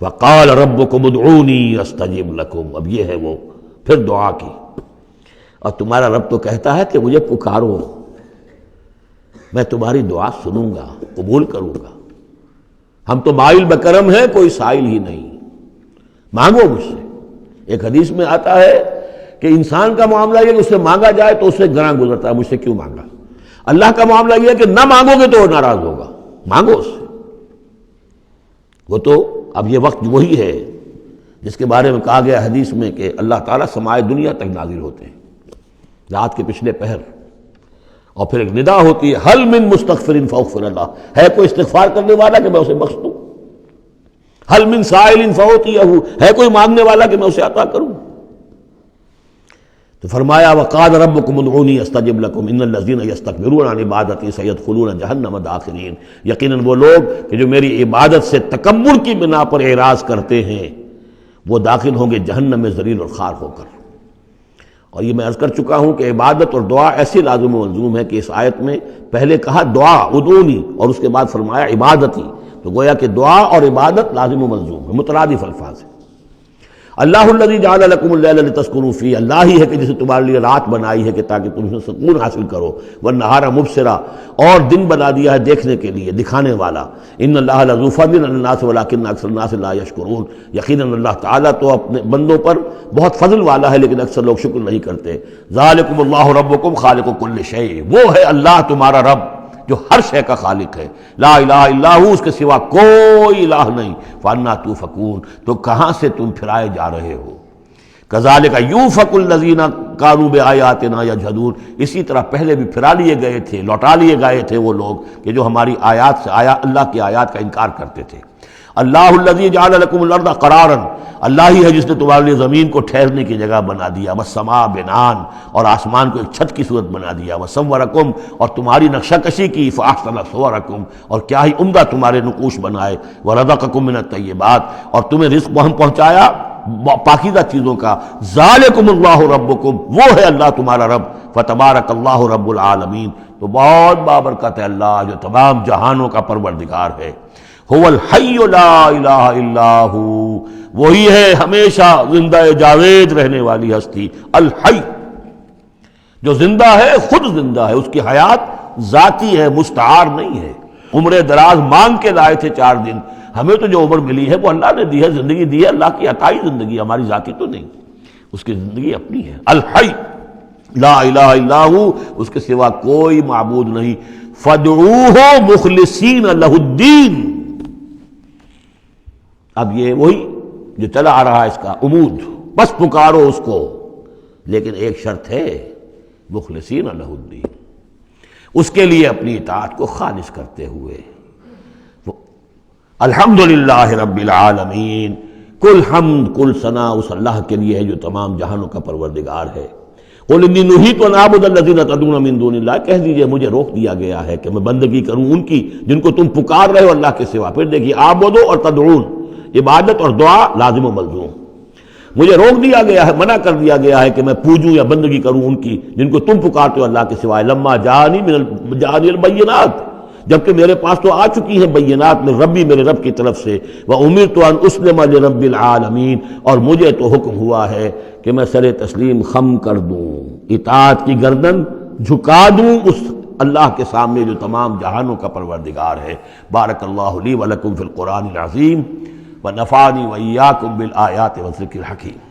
وقال ربکم ادعونی استجب لکم، اب یہ ہے وہ پھر دعا کی، اور تمہارا رب تو کہتا ہے کہ مجھے پکارو، میں تمہاری دعا سنوں گا، قبول کروں گا۔ ہم تو مائل بکرم ہیں، کوئی سائل ہی نہیں، مانگو مجھ سے۔ ایک حدیث میں آتا ہے کہ انسان کا معاملہ یہ کہ اس سے مانگا جائے تو اس سے گراں گزرتا ہے، مجھ سے کیوں مانگا۔ اللہ کا معاملہ یہ ہے کہ نہ مانگو گے تو وہ ناراض ہوگا، مانگو اس سے۔ وہ تو اب یہ وقت وہی ہے جس کے بارے میں کہا گیا حدیث میں کہ اللہ تعالیٰ سمائے دنیا تک نازل ہوتے ہیں رات کے پچھلے پہر، اور پھر ایک ندا ہوتی ہے، حل من مستغفر فاغفر اللہ، ہے کوئی استغفار کرنے والا کہ میں اسے بخش دوں، حل من سائل فاعطیہ، ہے کوئی مانگنے والا کہ میں اسے عطا کروں۔ تو فرمایا وقال ربکم ادعونی استجب لکم ان الذین یستکبرون عن عبادتی سیدخلون جہنم داخرین، یقیناً وہ لوگ کہ جو میری عبادت سے تکبر کی بنا پر اعراض کرتے ہیں وہ داخل ہوں گے جہنم میں ذلیل اور خوار ہو کر۔ اور یہ میں عرض کر چکا ہوں کہ عبادت اور دعا ایسی لازم و ملزوم ہے کہ اس آیت میں پہلے کہا دعا ادعونی اور اس کے بعد فرمایا عبادتی، تو گویا کہ دعا اور عبادت لازم و ملزوم ہے، مترادف الفاظ ہیں۔ اللہ الذی جعل لکم اللیل لتسکنوا فیہ، اللہ ہی ہے کہ جسے تمہارے لیے رات بنائی ہے کہ تاکہ تم اس میں سکون حاصل کرو، والنہار مبصرا، اور دن بنا دیا ہے دیکھنے کے لیے، دکھانے والا۔ ان اللہ لذو فضل علی الناس ولکن اکثر الناس لا یشکرون، یقیناً اللہ تعالیٰ تو اپنے بندوں پر بہت فضل والا ہے لیکن اکثر لوگ شکر نہیں کرتے۔ ذالکم اللہ ربکم خالق کل شیء، وہ ہے اللہ تمہارا رب جو ہر شے کا خالق ہے، لا الہ الا ہو، اس کے سوا کوئی الہ نہیں، فانا توفکون، تو کہاں سے تم پھرائے جا رہے ہو۔ کذالک یوفک الذین کانوا بآیاتنا یجحدون، اسی طرح پہلے بھی پھرا لیے گئے تھے، لوٹا لیے گئے تھے وہ لوگ کہ جو ہماری آیات سے اللہ کی آیات کا انکار کرتے تھے۔ اللہ الذی جعل لکم الارض قرارا، اللہ ہی ہے جس نے تمہارے لیے زمین کو ٹھہرنے کی جگہ بنا دیا، والسماء بناءً، اور آسمان کو ایک چھت کی صورت بنا دیا، وصورکم، اور تمہاری نقشہ کشی کی، فاحسن صورکم، اور کیا ہی عمدہ تمہارے نقوش بنائے، ورزقکم من الطیبات، اور تمہیں رزق ہم پہنچایا پاکیزہ چیزوں کا۔ ذالکم اللہ ربکم، وہ ہے اللہ تمہارا رب، فتبارک اللہ رب العالمین، تو بہت بابرکت ہے اللہ جو تمام جہانوں کا پروردگار ہے۔ هو الحی لا الہ الا ہو، وہی ہے ہمیشہ زندہ جاوید رہنے والی ہستی، الحی، جو زندہ ہے، خود زندہ ہے، اس کی حیات ذاتی ہے، مستعار نہیں ہے۔ عمر دراز مانگ کے لائے تھے 4 دن، ہمیں تو جو عمر ملی ہے وہ اللہ نے دی ہے، زندگی دی ہے، اللہ کی عطائی زندگی، ہماری ذاتی تو نہیں، اس کی زندگی اپنی ہے۔ الحی لا الہ الا ہو، اس کے سوا کوئی معبود نہیں، فادعوہ مخلصین لہ الدین، اب یہ وہی جو چلا آ رہا ہے اس کا عمود، بس پکارو اس کو، لیکن ایک شرط ہے، مخلصین لہ الدین، اس کے لیے اپنی اطاعت کو خالص کرتے ہوئے۔ الحمدللہ رب العالمین، کل حمد کل ثنا اس اللہ کے لیے ہے جو تمام جہانوں کا پروردگار ہے۔ قل انی نہیت ان اعبد الذین تدعون من دون اللہ، کہہ دیجئے مجھے روک دیا گیا ہے کہ میں بندگی کروں ان کی جن کو تم پکار رہے ہو اللہ کے سوا۔ پھر دیکھیے اعبدو اور تدعون، عبادت اور دعا لازم و ملزوم۔ مجھے روک دیا گیا ہے، منع کر دیا گیا ہے کہ میں پوجوں یا بندگی کروں ان کی جن کو تم پکارتے ہو اللہ کے سوائے۔ لما جانی البینات، جبکہ میرے پاس تو آ چکی ہیں بینات میں ربی میرے رب کی طرف سے، وَأُمِرْتُ أَنْ أُسْلِمَ لِرَبِّ الْعَالَمِينَ، اور مجھے تو حکم ہوا ہے کہ میں سر تسلیم خم کر دوں، اطاعت کی گردن جھکا دوں اس اللہ کے سامنے جو تمام جہانوں کا پروردگار ہے۔ بارک اللہ لی ولکم فی القرآن العظیم ونفعنی وإیاکم بالآیات والذکر الحکیم۔